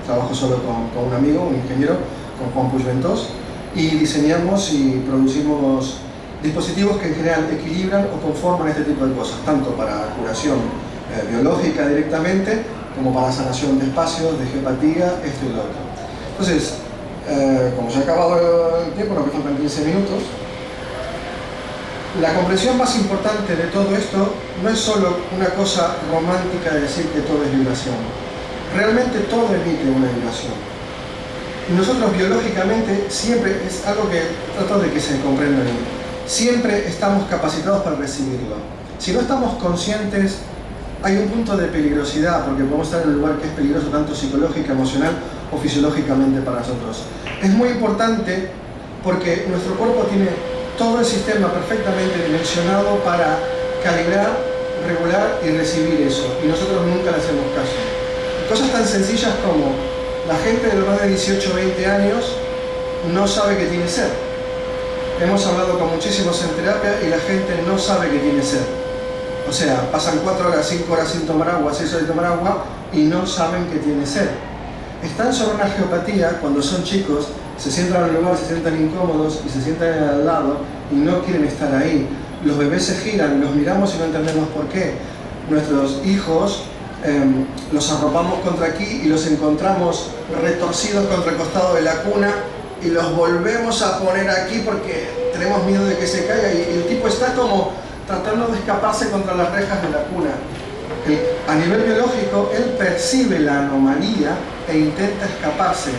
trabajo solo con un amigo, un ingeniero, con Juan Puigventós, y diseñamos y producimos dispositivos que en general equilibran o conforman este tipo de cosas, tanto para curación biológica directamente, como para sanación de espacios, de geopatía, esto y lo otro. Entonces, como se ha acabado el tiempo, nos faltan 15 minutos, la comprensión más importante de todo esto no es solo una cosa romántica de decir que todo es vibración. Realmente todo emite una vibración. Y nosotros biológicamente siempre, es algo que trato de que se comprenda bien, siempre estamos capacitados para recibirlo. Si no estamos conscientes, hay un punto de peligrosidad, porque podemos estar en un lugar que es peligroso tanto psicológica, emocional o fisiológicamente para nosotros. Es muy importante porque nuestro cuerpo tiene todo el sistema perfectamente dimensionado para calibrar, regular y recibir eso, y nosotros nunca le hacemos caso. Cosas tan sencillas como la gente de los más de 18 o 20 años no sabe que tiene sed. Hemos hablado con muchísimos en terapia y la gente no sabe que tiene sed. O sea, pasan 4 horas, 5 horas sin tomar agua, 6 horas sin tomar agua y no saben que tiene sed. Están sobre una geopatía cuando son chicos, se sientan en el lugar, se sientan incómodos y se sientan al lado y no quieren estar ahí. Los bebés se giran, los miramos y no entendemos por qué. Nuestros hijos los arropamos contra aquí y los encontramos retorcidos contra el costado de la cuna y los volvemos a poner aquí porque tenemos miedo de que se caiga y el tipo está como tratando de escaparse contra las rejas de la cuna. A nivel biológico, él percibe la anomalía e intenta escaparse.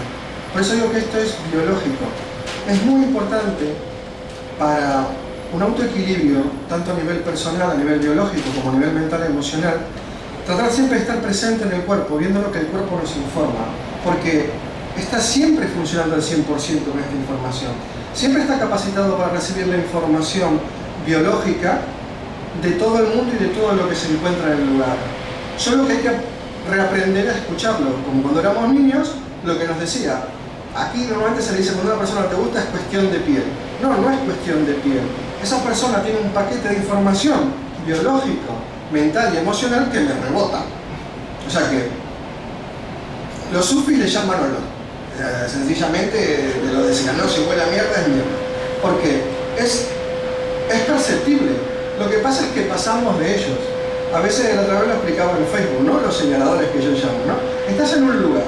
Por eso digo que esto es biológico. Es muy importante para un autoequilibrio, tanto a nivel personal, a nivel biológico, como a nivel mental y emocional, tratar siempre de estar presente en el cuerpo, viendo lo que el cuerpo nos informa, porque está siempre funcionando al 100% con esta información. Siempre está capacitado para recibir la información biológica de todo el mundo y de todo lo que se encuentra en el lugar. Solo que hay que reaprender a escucharlo, como cuando éramos niños, lo que nos decía. Aquí normalmente se le dice, cuando una persona te gusta es cuestión de piel. No, no es cuestión de piel. Esa persona tiene un paquete de información biológico, mental y emocional que me rebota. O sea que los sufis le llaman olor. sencillamente de lo de si la noche huele a mierda es mierda. Porque es perceptible. Lo que pasa es que pasamos de ellos. A veces la otra vez lo explicaba en Facebook, ¿no? Los señaladores que yo llamo, ¿no? Estás en un lugar,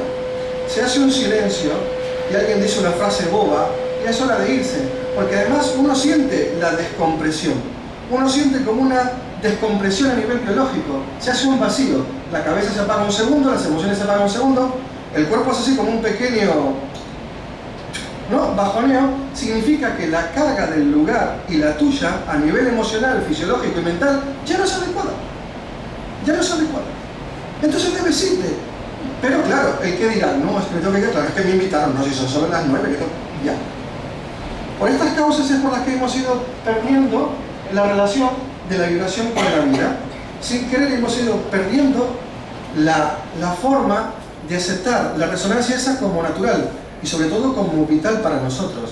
se hace un silencio y alguien dice una frase boba y es hora de irse. Porque además uno siente la descompresión. Uno siente como una descompresión a nivel biológico. Se hace un vacío. La cabeza se apaga un segundo, las emociones se apagan un segundo. El cuerpo es así como un pequeño, ¿no? Bajoneo. Significa que la carga del lugar y la tuya a nivel emocional, fisiológico y mental ya no es adecuada. Ya no es adecuada. Entonces debes irte. Pero claro, el que dirá, no, es que me tengo que ir, claro, es que me invitaron, no, si son solo las 9, que tengo... ya. Por estas causas es por las que hemos ido perdiendo la relación de la vibración con la vida. Sin querer hemos ido perdiendo la forma de aceptar la resonancia esa como natural y sobre todo como vital para nosotros.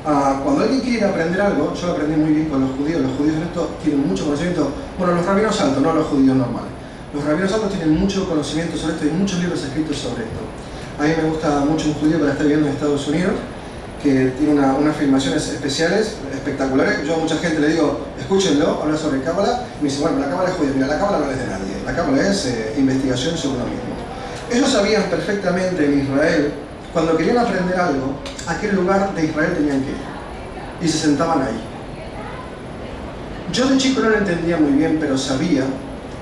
Cuando alguien quiere aprender algo, yo lo aprendí muy bien con los judíos en esto tienen mucho conocimiento, bueno, los rabinos altos, no los judíos normales. Los rabinos altos tienen mucho conocimiento sobre esto y muchos libros escritos sobre esto. A mí me gusta mucho un judío que la está viviendo en Estados Unidos, que tiene unas filmaciones especiales, espectaculares. Yo a mucha gente le digo, escúchenlo, habla sobre Cábala, y me dice, bueno, la Cábala es judía. Mira, la Cábala no es de nadie, la Cábala es investigación sobre uno mismo. Ellos sabían perfectamente en Israel, cuando querían aprender algo, a qué lugar de Israel tenían que ir. Y se sentaban ahí. Yo de chico no lo entendía muy bien, pero sabía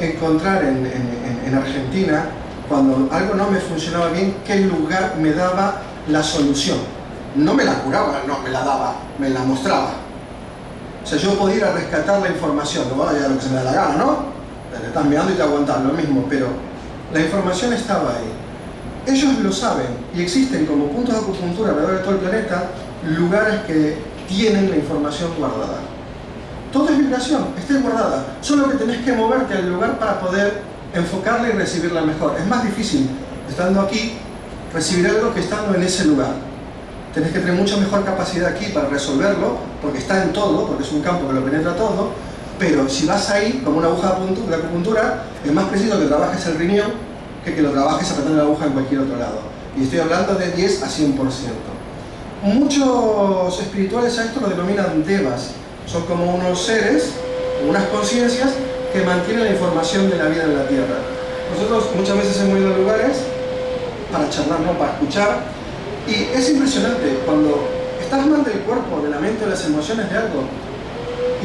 encontrar en Argentina, cuando algo no me funcionaba bien, qué lugar me daba la solución. No me la curaba, no me la daba, me la mostraba. O sea, yo podía ir a rescatar la información, bueno, ya lo que se me da la gana, ¿no? Te estás mirando y te aguantas lo mismo, pero la información estaba ahí. Ellos lo saben y existen como puntos de acupuntura alrededor de todo el planeta, lugares que tienen la información guardada. Todo es vibración, está guardada. Solo que tenés que moverte al lugar para poder enfocarla y recibirla mejor. Es más difícil, estando aquí, recibir algo que estando en ese lugar. Tenés que tener mucha mejor capacidad aquí para resolverlo, porque está en todo, porque es un campo que lo penetra todo, pero si vas ahí, como una aguja de acupuntura, es más preciso que trabajes el riñón que lo trabajes apretando la aguja en cualquier otro lado. Y estoy hablando de 10 a 100%. Muchos espirituales a esto lo denominan devas. Son como unos seres, unas conciencias que mantienen la información de la vida en la Tierra. Nosotros muchas veces hemos ido a lugares para charlar, ¿no? Para escuchar. Y es impresionante, cuando estás mal del cuerpo, de la mente, de las emociones de algo,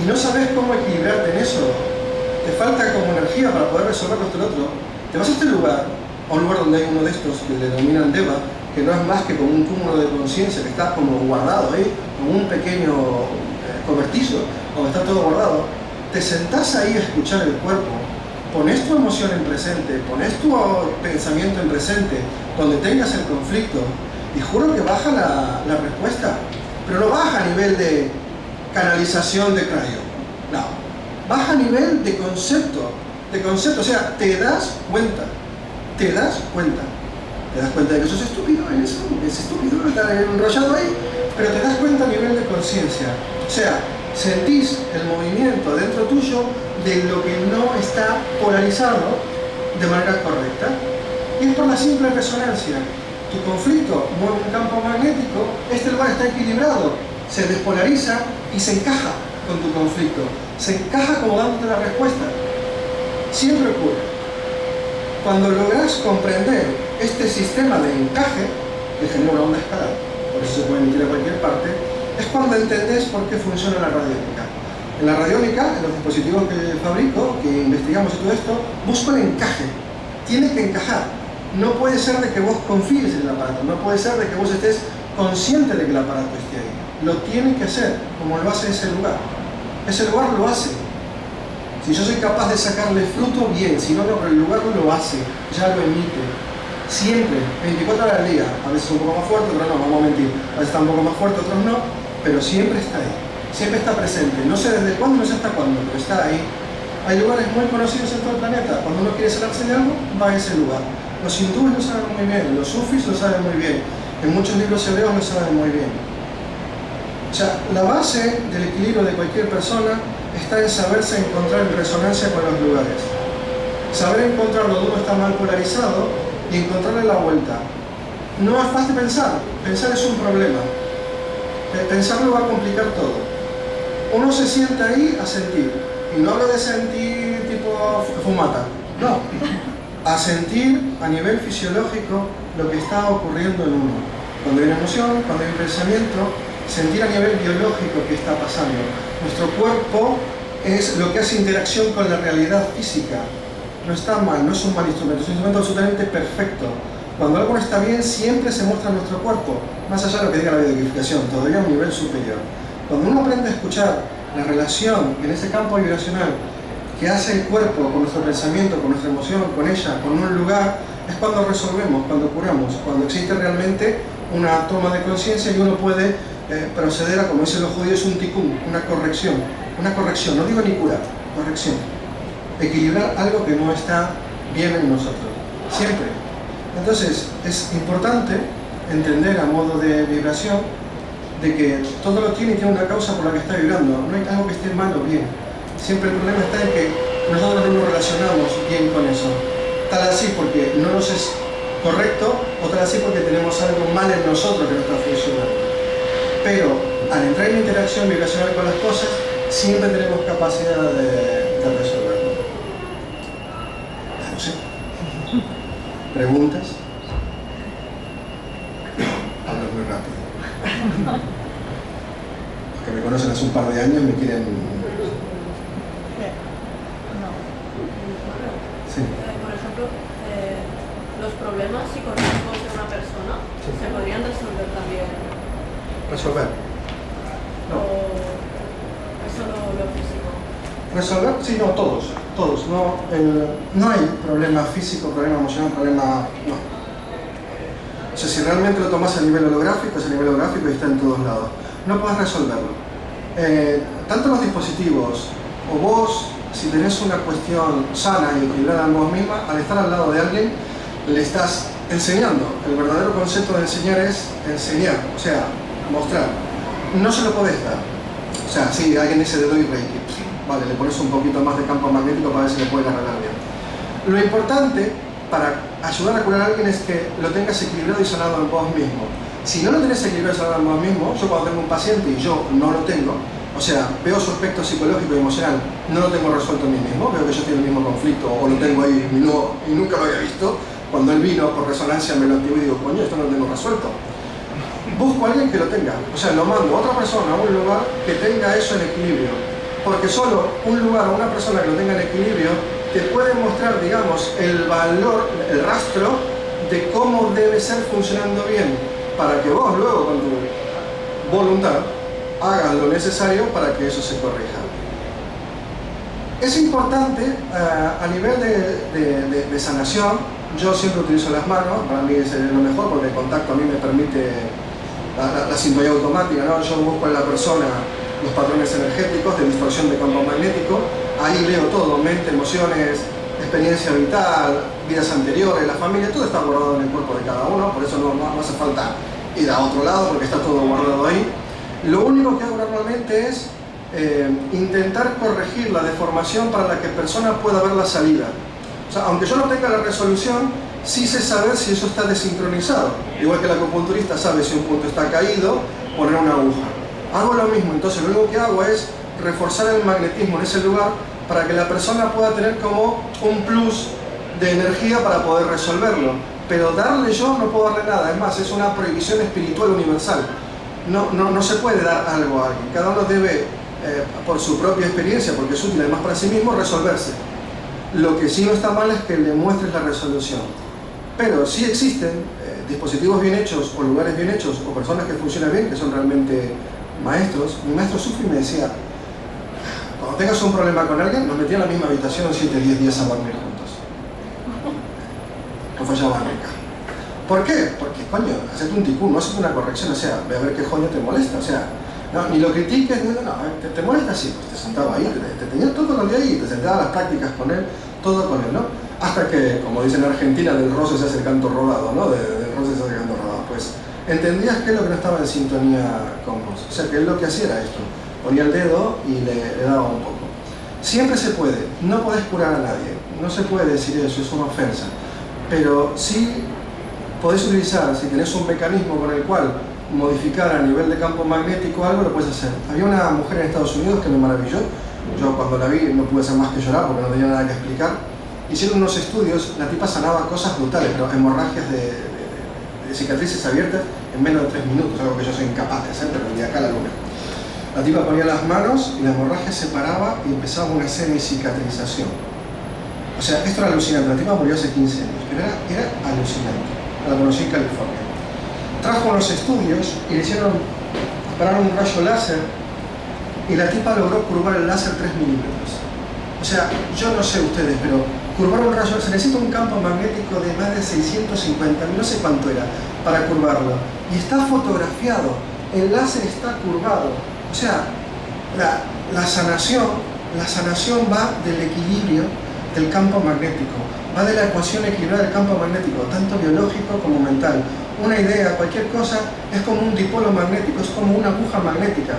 y no sabes cómo equilibrarte en eso, te falta como energía para poder resolverlo esto y lo otro, te vas a este lugar, a un lugar donde hay uno de estos que le denominan Deva, que no es más que como un cúmulo de conciencia que está como guardado ahí, como un pequeño cobertizo, donde está todo guardado. Te sentás ahí a escuchar el cuerpo, pones tu emoción en presente, pones tu pensamiento en presente, donde tengas el conflicto, y juro que baja la respuesta, pero no baja a nivel de canalización de cráneo, no, baja a nivel de concepto, o sea, te das cuenta de que sos estúpido en eso, es estúpido estar enrollado ahí, pero te das cuenta a nivel de conciencia, o sea, sentís el movimiento dentro tuyo de lo que no está polarizado de manera correcta, y es por la simple resonancia. Tu conflicto mueve un campo magnético, este lugar está equilibrado, se despolariza y se encaja con tu conflicto, se encaja como dándote la respuesta. Siempre ocurre. Cuando logras comprender este sistema de encaje, que genera una onda escalar, por eso se puede emitir a cualquier parte, es cuando entendés por qué funciona la radiónica. En la radiónica, en los dispositivos que fabrico, que investigamos y todo esto, busco el encaje. Tiene que encajar. No puede ser de que vos confíes en el aparato, no puede ser de que vos estés consciente de que el aparato esté ahí. Lo tiene que hacer, como lo hace ese lugar. Ese lugar lo hace. Si yo soy capaz de sacarle fruto, bien, si no, pero el lugar lo hace, ya lo emite. Siempre, 24 horas al día, a veces un poco más fuerte, otros no, vamos a mentir, a veces está un poco más fuerte, otros no, pero siempre está ahí, siempre está presente. No sé desde cuándo, no sé hasta cuándo, pero está ahí. Hay lugares muy conocidos en todo el planeta. Cuando uno quiere sanarse de algo, va a ese lugar. Los hindúes lo saben muy bien, los sufis lo saben muy bien, en muchos libros hebreos lo saben muy bien. O sea, la base del equilibrio de cualquier persona está en saberse encontrar en resonancia con los lugares. Saber encontrar donde uno está mal polarizado y encontrarle la vuelta. No es fácil pensar es un problema. Pensarlo va a complicar todo. Uno se sienta ahí a sentir, y no hablo de sentir tipo fumata, no, a sentir a nivel fisiológico lo que está ocurriendo en uno. Cuando hay una emoción, cuando hay un pensamiento, sentir a nivel biológico qué está pasando. Nuestro cuerpo es lo que hace interacción con la realidad física. No está mal, no es un mal instrumento, es un instrumento absolutamente perfecto. Cuando algo no está bien, siempre se muestra en nuestro cuerpo, más allá de lo que diga la biodecodificación, todavía a un nivel superior. Cuando uno aprende a escuchar la relación en ese campo vibracional que hace el cuerpo con nuestro pensamiento, con nuestra emoción, con ella, con un lugar, es cuando resolvemos, cuando curamos, cuando existe realmente una toma de conciencia y uno puede proceder a, como dicen los judíos, un tikkun, una corrección, no digo ni curar, corrección. Equilibrar algo que no está bien en nosotros, siempre. Entonces, es importante entender a modo de vibración de que todo lo tiene y tiene una causa por la que está vibrando. No hay algo que esté mal o bien. Siempre el problema está en que nosotros no nos relacionamos bien con eso. Tal así porque no nos es correcto o tal así porque tenemos algo mal en nosotros que no está funcionando. Pero al entrar en interacción vibracional con las cosas, siempre tenemos capacidad de resolverlo. No sé. ¿Preguntas? Hablo muy rápido. Los que me conocen hace un par de años me quieren... Sí. Por ejemplo, los problemas psicológicos de una persona se podrían resolver también. ¿Resolver? No. ¿O es solo lo físico? ¿Resolver? Sí, no, todos. No, no hay problema físico, problema emocional, problema... No. O sea, si realmente lo tomas a nivel holográfico, es a nivel holográfico y está en todos lados. No puedes resolverlo. Tanto los dispositivos, o vos, si tenés una cuestión sana y equilibrada en vos misma, al estar al lado de alguien, le estás enseñando. El verdadero concepto de enseñar es enseñar, o sea, mostrar. No se lo podés dar. O sea, si alguien dice le doy Reiki, vale, le pones un poquito más de campo magnético para ver si le puede arreglar bien. Lo importante para ayudar a curar a alguien es que lo tengas equilibrado y sanado en vos mismo. Si no lo tenés equilibrado y sanado en vos mismo, yo cuando tengo un paciente y yo no lo tengo, o sea, veo su aspecto psicológico y emocional, no lo tengo resuelto en mí mismo, veo que yo tengo el mismo conflicto o lo tengo ahí y nunca lo había visto, cuando él vino por resonancia me lo activo y digo, coño, esto no lo tengo resuelto. Busco a alguien que lo tenga, o sea, lo mando a otra persona a un lugar que tenga eso en equilibrio, porque solo un lugar o una persona que lo tenga en equilibrio te puede mostrar, digamos, el valor, el rastro de cómo debe ser funcionando bien, para que vos luego con tu voluntad hagas lo necesario para que eso se corrija. Es importante a nivel de sanación, yo siempre utilizo las manos, para mí es lo mejor porque el contacto a mí me permite la sintonía automática, ¿no? Yo busco en la persona los patrones energéticos de distorsión de campo magnético, ahí leo todo, mente, emociones, experiencia vital, vidas anteriores, la familia, todo está guardado en el cuerpo de cada uno, por eso no hace falta ir a otro lado porque está todo guardado ahí. Lo único que hago normalmente es intentar corregir la deformación para la que la persona pueda ver la salida. O sea, aunque yo no tenga la resolución, sí sé saber si eso está desincronizado. Igual que el acupunturista sabe si un punto está caído, poner una aguja. Hago lo mismo, entonces lo único que hago es reforzar el magnetismo en ese lugar para que la persona pueda tener como un plus de energía para poder resolverlo. Pero darle yo no puedo darle nada, es más, es una prohibición espiritual universal. No se puede dar algo a alguien, cada uno debe, por su propia experiencia, porque es útil además para sí mismo, resolverse. Lo que sí no está mal es que le muestres la resolución. Pero sí existen dispositivos bien hechos, o lugares bien hechos, o personas que funcionan bien, que son realmente maestros. Mi maestro Sufi me decía, cuando tengas un problema con alguien, nos metía en la misma habitación 7 o 10 días a dormir juntos. No fallaba nunca. ¿Por qué? Porque, coño, hacete un tikkun, no hacete una corrección, o sea, ve a ver qué coño te molesta, o sea, no, ni lo critiques, no, te molesta, sí, pues te sentaba ahí, te tenía todo el día ahí, te sentaba a las prácticas con él, todo con él, ¿no? Hasta que, como dicen en Argentina, del roce se hace el canto rodado, ¿no? Del roce se hace el canto rodado, pues entendías que es lo que no estaba en sintonía con vos, o sea, que él lo que hacía era esto, ponía el dedo y le daba un poco. Siempre se puede, no podés curar a nadie, no se puede decir eso, es una ofensa, pero sí podés utilizar, si tenés un mecanismo con el cual modificar a nivel de campo magnético algo, lo puedes hacer. Había una mujer en Estados Unidos que me maravilló. Yo cuando la vi no pude hacer más que llorar porque no tenía nada que explicar. Hicieron unos estudios, la tipa sanaba cosas brutales, pero hemorragias de cicatrices abiertas en menos de 3 minutos, algo que yo soy incapaz de hacer, pero ni acá la luna. La tipa ponía las manos y la hemorragia se paraba y empezaba una semicicatrización. O sea, esto era alucinante. La tipa murió hace 15 años, pero era alucinante. La conocí en California. Trajo unos estudios y le hicieron parar un rayo láser y la tipa logró curvar el láser 3 milímetros. O sea, yo no sé ustedes, pero curvar un rayo láser necesita un campo magnético de más de 650.000, no sé cuánto era, para curvarlo. Y está fotografiado, el láser está curvado. O sea, la sanación va del equilibrio del campo magnético, va de la ecuación equilibrada del campo magnético, tanto biológico como mental. Una idea, cualquier cosa, es como un dipolo magnético, es como una aguja magnética.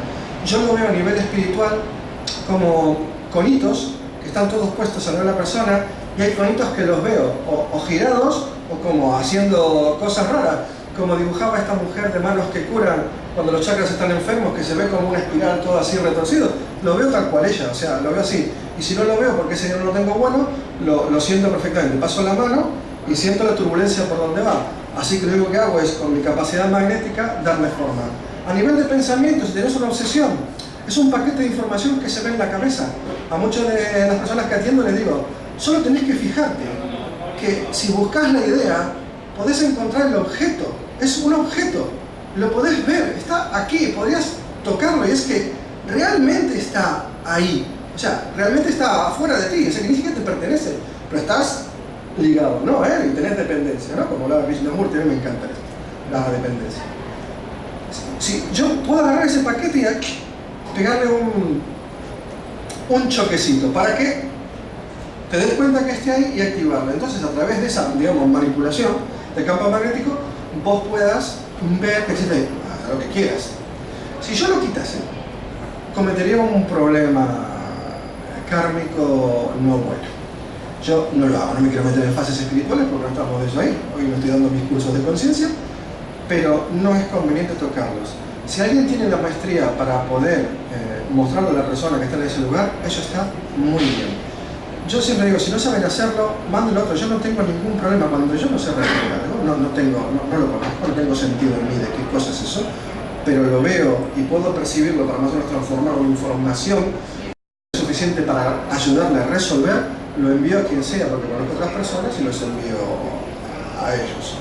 Yo lo veo a nivel espiritual como conitos que están todos puestos al lado de la persona, y hay conitos que los veo o girados o como haciendo cosas raras, como dibujaba esta mujer de manos que curan cuando los chakras están enfermos, que se ve como una espiral todo así retorcido. Lo veo tal cual ella, o sea, lo veo así. Y si no lo veo porque ese día no lo tengo bueno, lo siento perfectamente. Paso la mano y siento la turbulencia por donde va. Así que lo único que hago es, con mi capacidad magnética, darle forma. A nivel de pensamiento, si tenés una obsesión, es un paquete de información que se ve en la cabeza. A muchas de las personas que atiendo les digo, solo tenés que fijarte que si buscas la idea, podés encontrar el objeto. Es un objeto, lo podés ver, está aquí, podrías tocarlo, y es que realmente está ahí. O sea, realmente está afuera de ti, o sea, que ni siquiera te pertenece, pero estás ligado, ¿no? Y tenés dependencia, ¿no? Como hablaba Krishnamurti, a mí me encanta esto, la dependencia. Si yo puedo agarrar ese paquete y pegarle un choquecito, ¿para que te des cuenta que esté ahí y activarlo? Entonces, a través de esa, digamos, manipulación del campo magnético, vos puedas ver que existe lo que quieras. Si yo lo quitase, cometería un problema kármico no bueno. Yo no lo hago, no me quiero meter en fases espirituales porque no estamos de eso ahí. Hoy no estoy dando mis cursos de conciencia, pero no es conveniente tocarlos. Si alguien tiene la maestría para poder mostrarlo a la persona que está en ese lugar, eso está muy bien. Yo siempre digo, si no saben hacerlo, mándelo a otro. Yo no tengo ningún problema cuando yo no sé resolver algo, no lo conozco, no tengo sentido en mí de qué cosa es eso, pero lo veo y puedo percibirlo para más o menos transformarlo en información suficiente para ayudarle a resolver, lo envío a quien sea, porque conozco otras personas y los envío a ellos.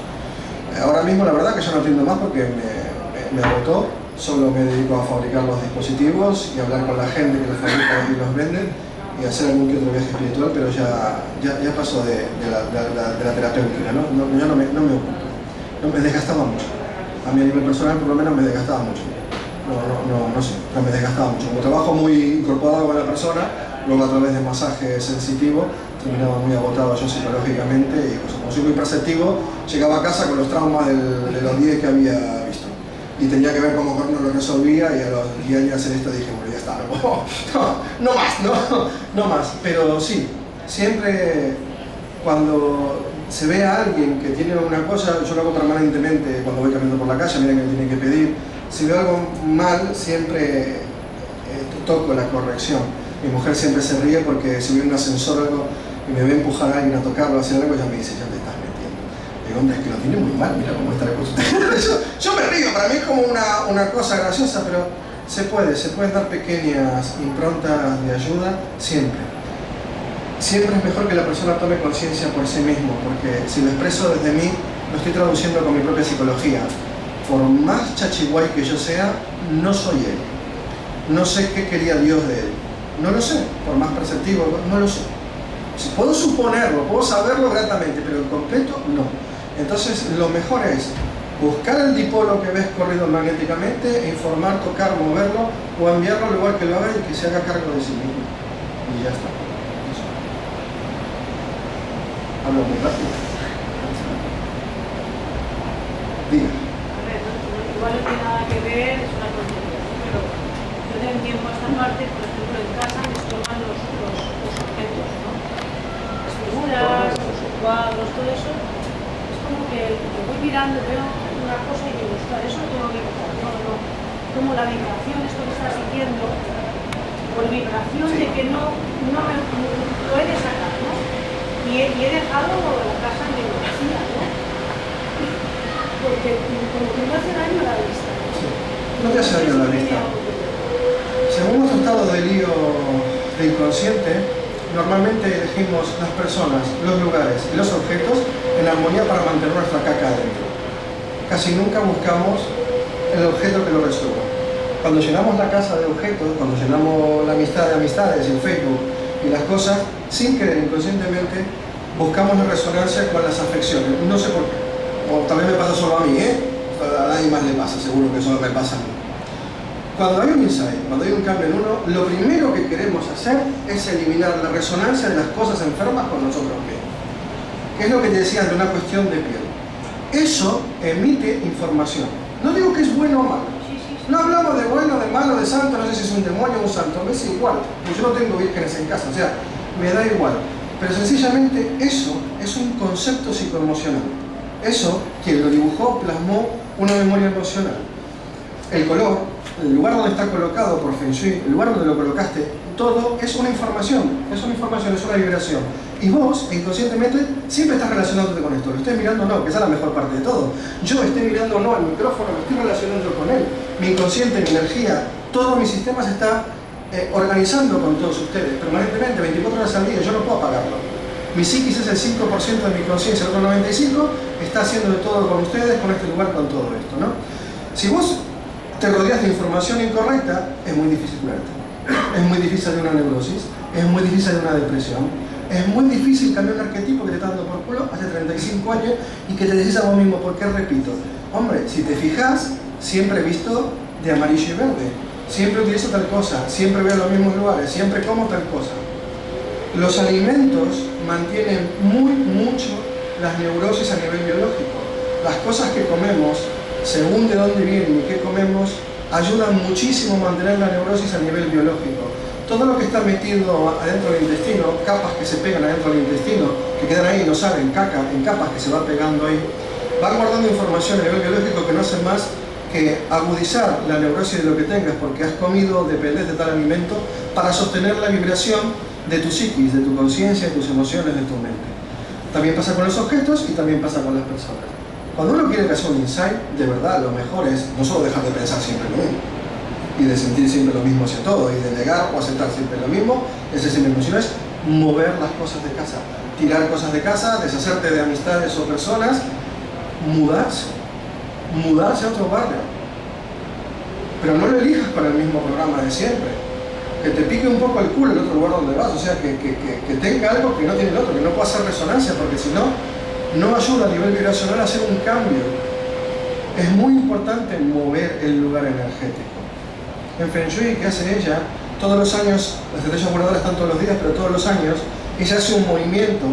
Ahora mismo la verdad que yo no entiendo más porque me agotó, solo me dedico a fabricar los dispositivos y hablar con la gente que los fabrica y los vende, y hacer algún que otro viaje espiritual, pero ya pasó de la terapéutica, ¿no? Ya no me ocupo. No, me desgastaba mucho. A mí a nivel personal por lo menos me desgastaba mucho. No sé, pero me desgastaba mucho. Como trabajo muy incorporado con la persona, luego a través de masaje sensitivo, terminaba muy agotado yo psicológicamente, y pues, como soy muy perceptivo, llegaba a casa con los traumas de los 10 que había visto. Y tenía que ver cómo no lo resolvía, y a los 10 años hacer esto dije, bueno, ya está, no más. Pero sí, siempre cuando se ve a alguien que tiene una cosa, yo lo hago permanentemente cuando voy caminando por la calle, miren que me tienen que pedir. Si veo algo mal, siempre toco la corrección. Mi mujer siempre se ríe porque si voy en un ascensor o algo y me ve empujar a alguien a tocarlo, a hacer algo, ella me dice, ya te estás metiendo. Digo, hombre, es que lo tiene muy mal, mira cómo está la cosa. yo me río, para mí es como una cosa graciosa, pero se pueden dar pequeñas improntas de ayuda siempre. Siempre es mejor que la persona tome conciencia por sí mismo, porque si lo expreso desde mí, lo estoy traduciendo con mi propia psicología. Por más chachiguay que yo sea, no soy él. No sé qué quería Dios de él. No lo sé, por más perceptivo, no lo sé. Puedo suponerlo, puedo saberlo gratamente, pero en completo no. Entonces lo mejor es buscar el dipolo que ves corrido magnéticamente, informar, tocar, moverlo, o enviarlo al lugar que lo haga y que se haga cargo de sí mismo. Y ya está. Hablo muy rápido. Diga. A ver, igual no tiene nada que ver, es una tontería, pero yo de un tiempo a esta parte, por ejemplo, en casa me estorban los objetos, ¿no? Las figuras, los cuadros, todo eso. Es como que voy mirando, veo una cosa y digo, ostras, eso tengo que quitar. No. Como la vibración, esto que estás diciendo, por vibración de que no me lo he de sacar, ¿no? Y he dejado la casa en vacía, ¿no? Porque como que no hace daño a la vista. Sí. No te hace daño a la vista. Según nuestro estado de lío de inconsciente, normalmente elegimos las personas, los lugares y los objetos en armonía para mantener nuestra caca adentro. Casi nunca buscamos el objeto que lo resuelva. Cuando llenamos la casa de objetos, cuando llenamos la amistad de amistades, el Facebook y las cosas, sin querer, inconscientemente, buscamos la resonancia con las afecciones. No sé por qué. O tal vez me pasa solo a mí, a nadie más le pasa, seguro que solo me pasa a mí. Cuando hay un insight, cuando hay un cambio en uno, lo primero que queremos hacer es eliminar la resonancia de las cosas enfermas con nosotros mismos. ¿Qué es lo que te decía de una cuestión de piel? Eso emite información. No digo que es bueno o malo. No hablamos de bueno, de malo, de santo, no sé si es un demonio o un santo, me es igual. Pues yo no tengo vírgenes en casa, o sea, me da igual. Pero sencillamente eso es un concepto psicoemocional. Eso, quien lo dibujó, plasmó una memoria emocional. El color, el lugar donde está colocado por Feng Shui, el lugar donde lo colocaste, todo es una información, es una vibración. Y vos, inconscientemente, siempre estás relacionándote con esto. Lo estés mirando o no, que esa es la mejor parte de todo. Yo esté mirando o no al micrófono, me estoy relacionando con él. Mi inconsciente, mi energía, todo mi sistema se está organizando con todos ustedes, permanentemente, 24 horas al día. Yo no puedo apagarlo. Mi psiquis es el 5% de mi conciencia, el otro 95% está haciendo de todo con ustedes, con este lugar, con todo esto, ¿no? Si vos te rodeas de información incorrecta, es muy difícil curarte. Es muy difícil de una neurosis, es muy difícil de una depresión, es muy difícil cambiar un arquetipo que te está dando por culo hace 35 años y que te decís a vos mismo, ¿por qué repito? Hombre, si te fijas, siempre he visto de amarillo y verde, siempre utilizo tal cosa, siempre veo los mismos lugares, siempre como tal cosa. Los alimentos mantienen mucho las neurosis a nivel biológico. Las cosas que comemos, según de dónde vienen y qué comemos, ayudan muchísimo a mantener la neurosis a nivel biológico. Todo lo que está metido adentro del intestino, capas que se pegan adentro del intestino, que quedan ahí y no salen, caca en capas que se va pegando ahí, van guardando información a nivel biológico que no hace más que agudizar la neurosis de lo que tengas porque has comido, dependes de tal alimento, para sostener la vibración de tu psiquis, de tu conciencia, de tus emociones, de tu mente. También pasa con los objetos y también pasa con las personas. Cuando uno quiere hacer un insight, de verdad lo mejor es no solo dejar de pensar siempre lo mismo y de sentir siempre lo mismo hacia todo y de negar o aceptar siempre lo mismo, ese es el emoción, es mover las cosas de casa, tirar cosas de casa, deshacerte de amistades o personas, mudarse a otro barrio. Pero no lo elijas con el mismo programa de siempre. Que te pique un poco el culo el otro lugar donde vas, o sea, que tenga algo que no tiene el otro, que no pueda hacer resonancia, porque si no, no ayuda a nivel vibracional a hacer un cambio. Es muy importante mover el lugar energético. En Feng Shui, ¿qué hace ella? Todos los años, las estrellas guardadoras están todos los días, pero todos los años, ella hace un movimiento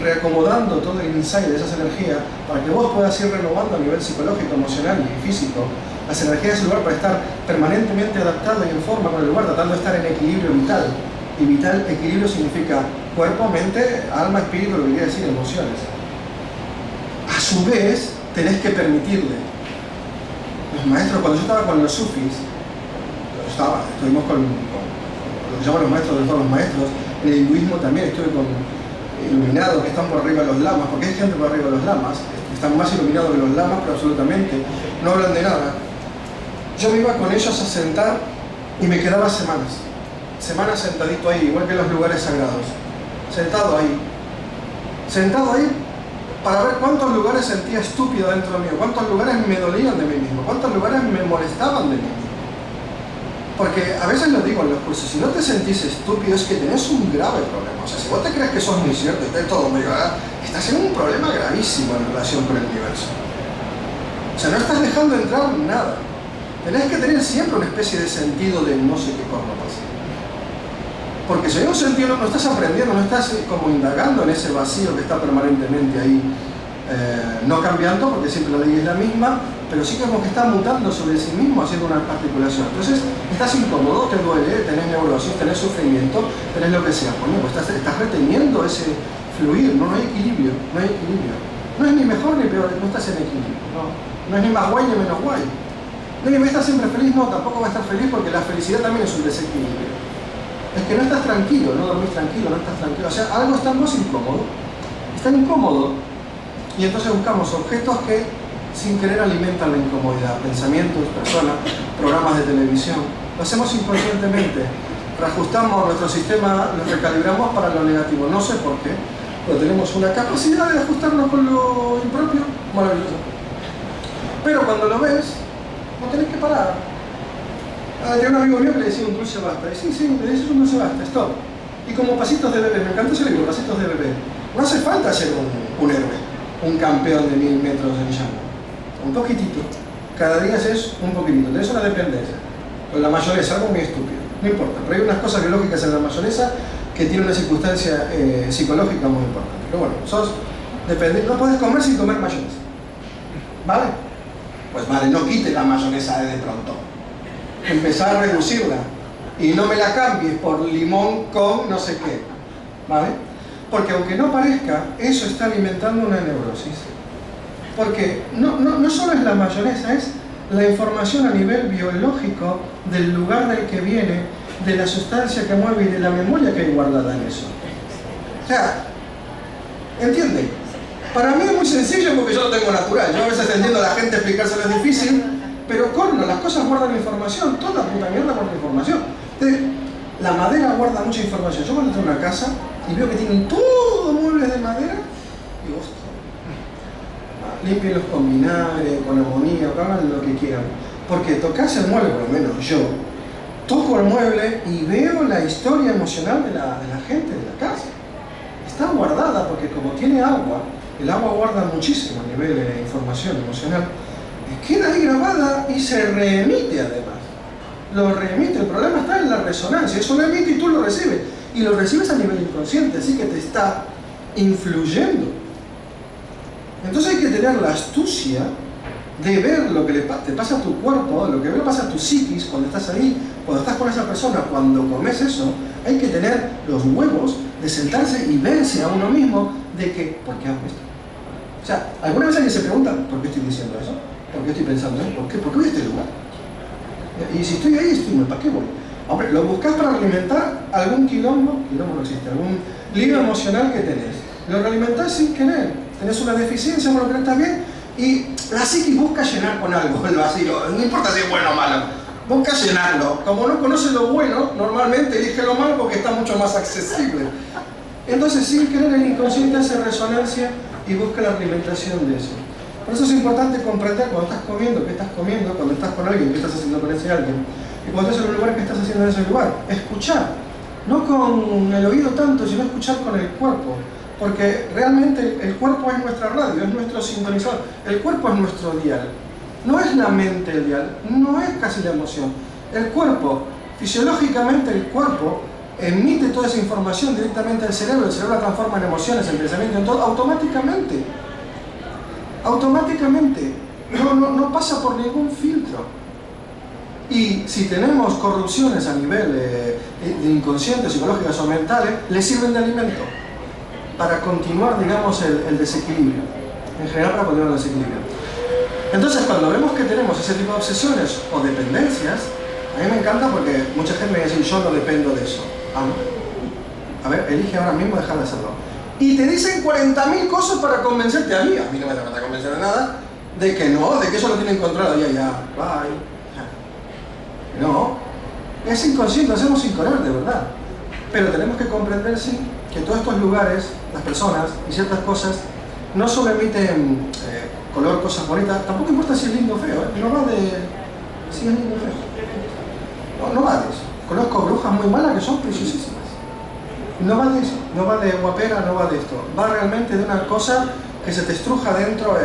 reacomodando todo el insight de esas energías para que vos puedas ir renovando a nivel psicológico, emocional y físico las energías de ese lugar para estar permanentemente adaptado y en forma con el lugar, tratando de estar en equilibrio vital. Y vital, equilibrio significa cuerpo, mente, alma, espíritu, lo que quiere decir, emociones. A su vez, tenés que permitirle. Los maestros, cuando yo estaba con los sufis, estuvimos con lo que llaman los maestros de todos los maestros, en el hinduismo también estuve con iluminados que están por arriba de los lamas, porque hay gente por arriba de los lamas, están más iluminados que los lamas, pero absolutamente no hablan de nada. Yo me iba con ellos a sentar y me quedaba semanas sentadito ahí, igual que en los lugares sagrados, sentado ahí para ver cuántos lugares sentía estúpido dentro mío, cuántos lugares me dolían de mí mismo, cuántos lugares me molestaban de mí. Porque a veces lo digo en los cursos, si no te sentís estúpido es que tenés un grave problema. O sea, si vos te crees que sos muy cierto y está todo muy grave, estás en un problema gravísimo en relación con el universo. O sea, no estás dejando entrar nada. Tenés que tener siempre una especie de sentido de no sé qué cosa pasa. Porque si hay un sentido, no estás aprendiendo, no estás como indagando en ese vacío que está permanentemente ahí, no cambiando, porque siempre la ley es la misma, pero sí como que está mutando sobre sí mismo, haciendo una articulación. Entonces, estás incómodo, te duele, tenés neurosis, tenés sufrimiento, tenés lo que sea. Bueno, pues estás reteniendo ese fluir, no hay equilibrio, no hay equilibrio. No es ni mejor ni peor, no estás en equilibrio, no es ni más guay ni menos guay. No, y va a estar siempre feliz, no, tampoco va a estar feliz porque la felicidad también es un desequilibrio. Es que no estás tranquilo, no dormís tranquilo, no estás tranquilo. O sea, algo está más incómodo. Es tan incómodo. Y entonces buscamos objetos que sin querer alimentan la incomodidad. Pensamientos, personas, programas de televisión. Lo hacemos inconscientemente. Reajustamos nuestro sistema, lo recalibramos para lo negativo. No sé por qué, pero tenemos una capacidad de ajustarnos con lo impropio maravillosa. Pero cuando lo ves, no tenés que parar. Tenía un amigo mío que le decía un dulce basta. Y sí, le dices un dulce basta, stop. Y como pasitos de bebé, me encanta ese libro, pasitos de bebé. No hace falta ser un héroe, un campeón de 1000 metros en llano. Un poquitito. Cada día haces un poquitito. Tenés una dependencia. Con la mayonesa, algo muy estúpido. No importa. Pero hay unas cosas biológicas en la mayonesa que tienen una circunstancia psicológica muy importante. Pero bueno, sos dependiente. No podés comer sin comer mayonesa. ¿Vale? Pues vale, no quite la mayonesa de pronto. Empezar a reducirla. Y no me la cambies por limón con no sé qué. ¿Vale? Porque aunque no parezca, eso está alimentando una neurosis. Porque no solo es la mayonesa, es la información a nivel biológico del lugar del que viene, de la sustancia que mueve y de la memoria que hay guardada en eso. O sea, ¿entienden? Para mí es muy sencillo porque yo lo tengo natural. Yo a veces entiendo a la gente explicárselo es difícil, pero corno, las cosas guardan información, toda puta mierda guarda información. Entonces, la madera guarda mucha información. Yo cuando entro a una casa y veo que tienen todo muebles de madera, digo, hostia, límpienlos con vinagre, con amonía, hagan lo que quieran. Porque tocarse el mueble, por lo menos yo, toco el mueble y veo la historia emocional de la gente de la casa. Está guardada porque como tiene agua, el agua guarda muchísimo a nivel de información emocional, queda ahí grabada y se reemite además. Lo reemite, el problema está en la resonancia, eso lo emite y tú lo recibes. Y lo recibes a nivel inconsciente, así que te está influyendo. Entonces hay que tener la astucia de ver lo que te pasa a tu cuerpo, lo que le pasa a tu psiquis cuando estás ahí, cuando estás con esa persona, cuando comes eso. Hay que tener los huevos de sentarse y verse a uno mismo de que, ¿por qué hago esto? O sea, ¿alguna vez alguien se pregunta, ¿por qué estoy diciendo eso? ¿Por qué estoy pensando eso? ¿Por qué voy a este lugar? Y si estoy ahí, estoy mal, ¿para qué voy? Hombre, lo buscas para alimentar algún quilombo no existe, algún lío emocional que tenés. Lo realimentás sin querer. Tenés una deficiencia, bueno, que no está bien, y la psiquis busca llenar con algo el vacío. No importa si es bueno o malo, busca llenarlo. Como no conoce lo bueno, normalmente elige lo malo porque está mucho más accesible. Entonces, sin querer, el inconsciente hace resonancia y busca la alimentación de eso. Por eso es importante comprender cuando estás comiendo, qué estás comiendo, cuando estás con alguien, qué estás haciendo con ese alguien, y cuando estás en un lugar, qué estás haciendo en ese lugar. Escuchar, no con el oído tanto, sino escuchar con el cuerpo. Porque realmente el cuerpo es nuestra radio, es nuestro sintonizador. El cuerpo es nuestro dial. No es la mente el dial, no es casi la emoción. El cuerpo, fisiológicamente el cuerpo emite toda esa información directamente al cerebro, el cerebro la transforma en emociones, en pensamiento, en todo, automáticamente. Automáticamente. No pasa por ningún filtro. Y si tenemos corrupciones a nivel de inconscientes, psicológicas o mentales, les sirven de alimento para continuar, digamos, el desequilibrio. En general, para continuar el desequilibrio. Entonces, cuando vemos que tenemos ese tipo de obsesiones o dependencias, a mí me encanta porque mucha gente me dice, yo no dependo de eso. Ah, no. A ver, elige ahora mismo dejar de hacerlo. Y te dicen 40.000 cosas para convencerte a mí no me trata de convencer de nada, de que no, de que eso lo tienen controlado. Ya, bye. No, es inconsciente, lo hacemos sin querer, de verdad. Pero tenemos que comprender, sí, que todos estos lugares, las personas y ciertas cosas, no solo emiten color, cosas bonitas, tampoco importa si es lindo o feo, no va de si es lindo o feo. No va de eso. Conozco brujas muy malas que son preciosísimas. No va de eso, no va de guapera, no va de esto. Va realmente de una cosa que se te estruja dentro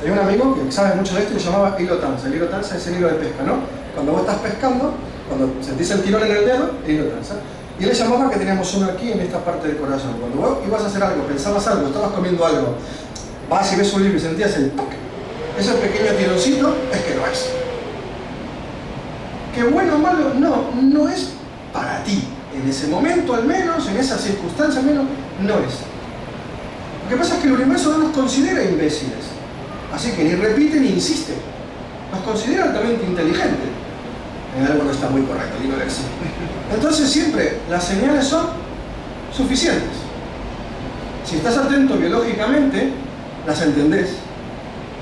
tenía un amigo que sabe mucho de esto y se llamaba hilo tanza. El hilo tanza es el hilo de pesca, ¿no? Cuando vos estás pescando, cuando sentís el tirón en el dedo, el hilo tanza. Y él le llamaba que teníamos uno aquí en esta parte del corazón. Cuando vos ibas a hacer algo, pensabas algo, estabas comiendo algo, vas y ves un libro y sentías el ¡puc! Ese pequeño tironcito es que no es. Que bueno o malo, no es para ti. En ese momento al menos, en esa circunstancia al menos, no es. Lo que pasa es que el universo no nos considera imbéciles, así que ni repite ni insiste, nos considera altamente inteligentes. Algo no está muy correcto, digo eso. Entonces siempre las señales son suficientes. Si estás atento biológicamente, las entendés.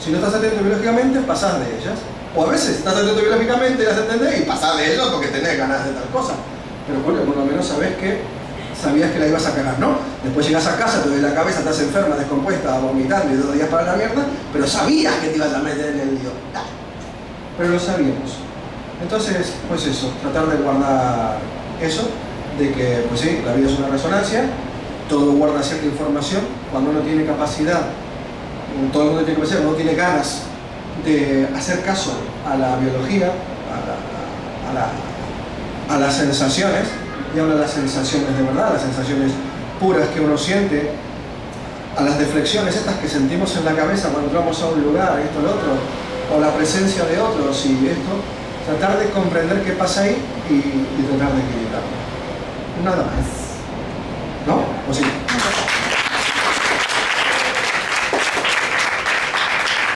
Si no estás atento biológicamente, pasás de ellas. O a veces estás atento biológicamente, las entendés y pasás de ellas porque tenés ganas de tal cosa. Pero bueno, por lo menos sabías que la ibas a cagar, ¿no? Después llegas a casa, te duele la cabeza, estás enferma, descompuesta, vomitando y 2 días para la mierda, pero sabías que te ibas a meter en el lío. Pero lo sabíamos. Entonces, pues eso, tratar de guardar eso, de que, pues sí, la vida es una resonancia, todo guarda cierta información, cuando uno tiene capacidad, todo el mundo tiene capacidad, uno tiene ganas de hacer caso a la biología, a las sensaciones, y habla de las sensaciones de verdad, las sensaciones puras que uno siente, a las deflexiones estas que sentimos en la cabeza cuando entramos a un lugar, esto, lo otro, o la presencia de otros y esto, tratar de comprender qué pasa ahí y tratar de equilibrarlo. Nada más. ¿No? ¿O sí?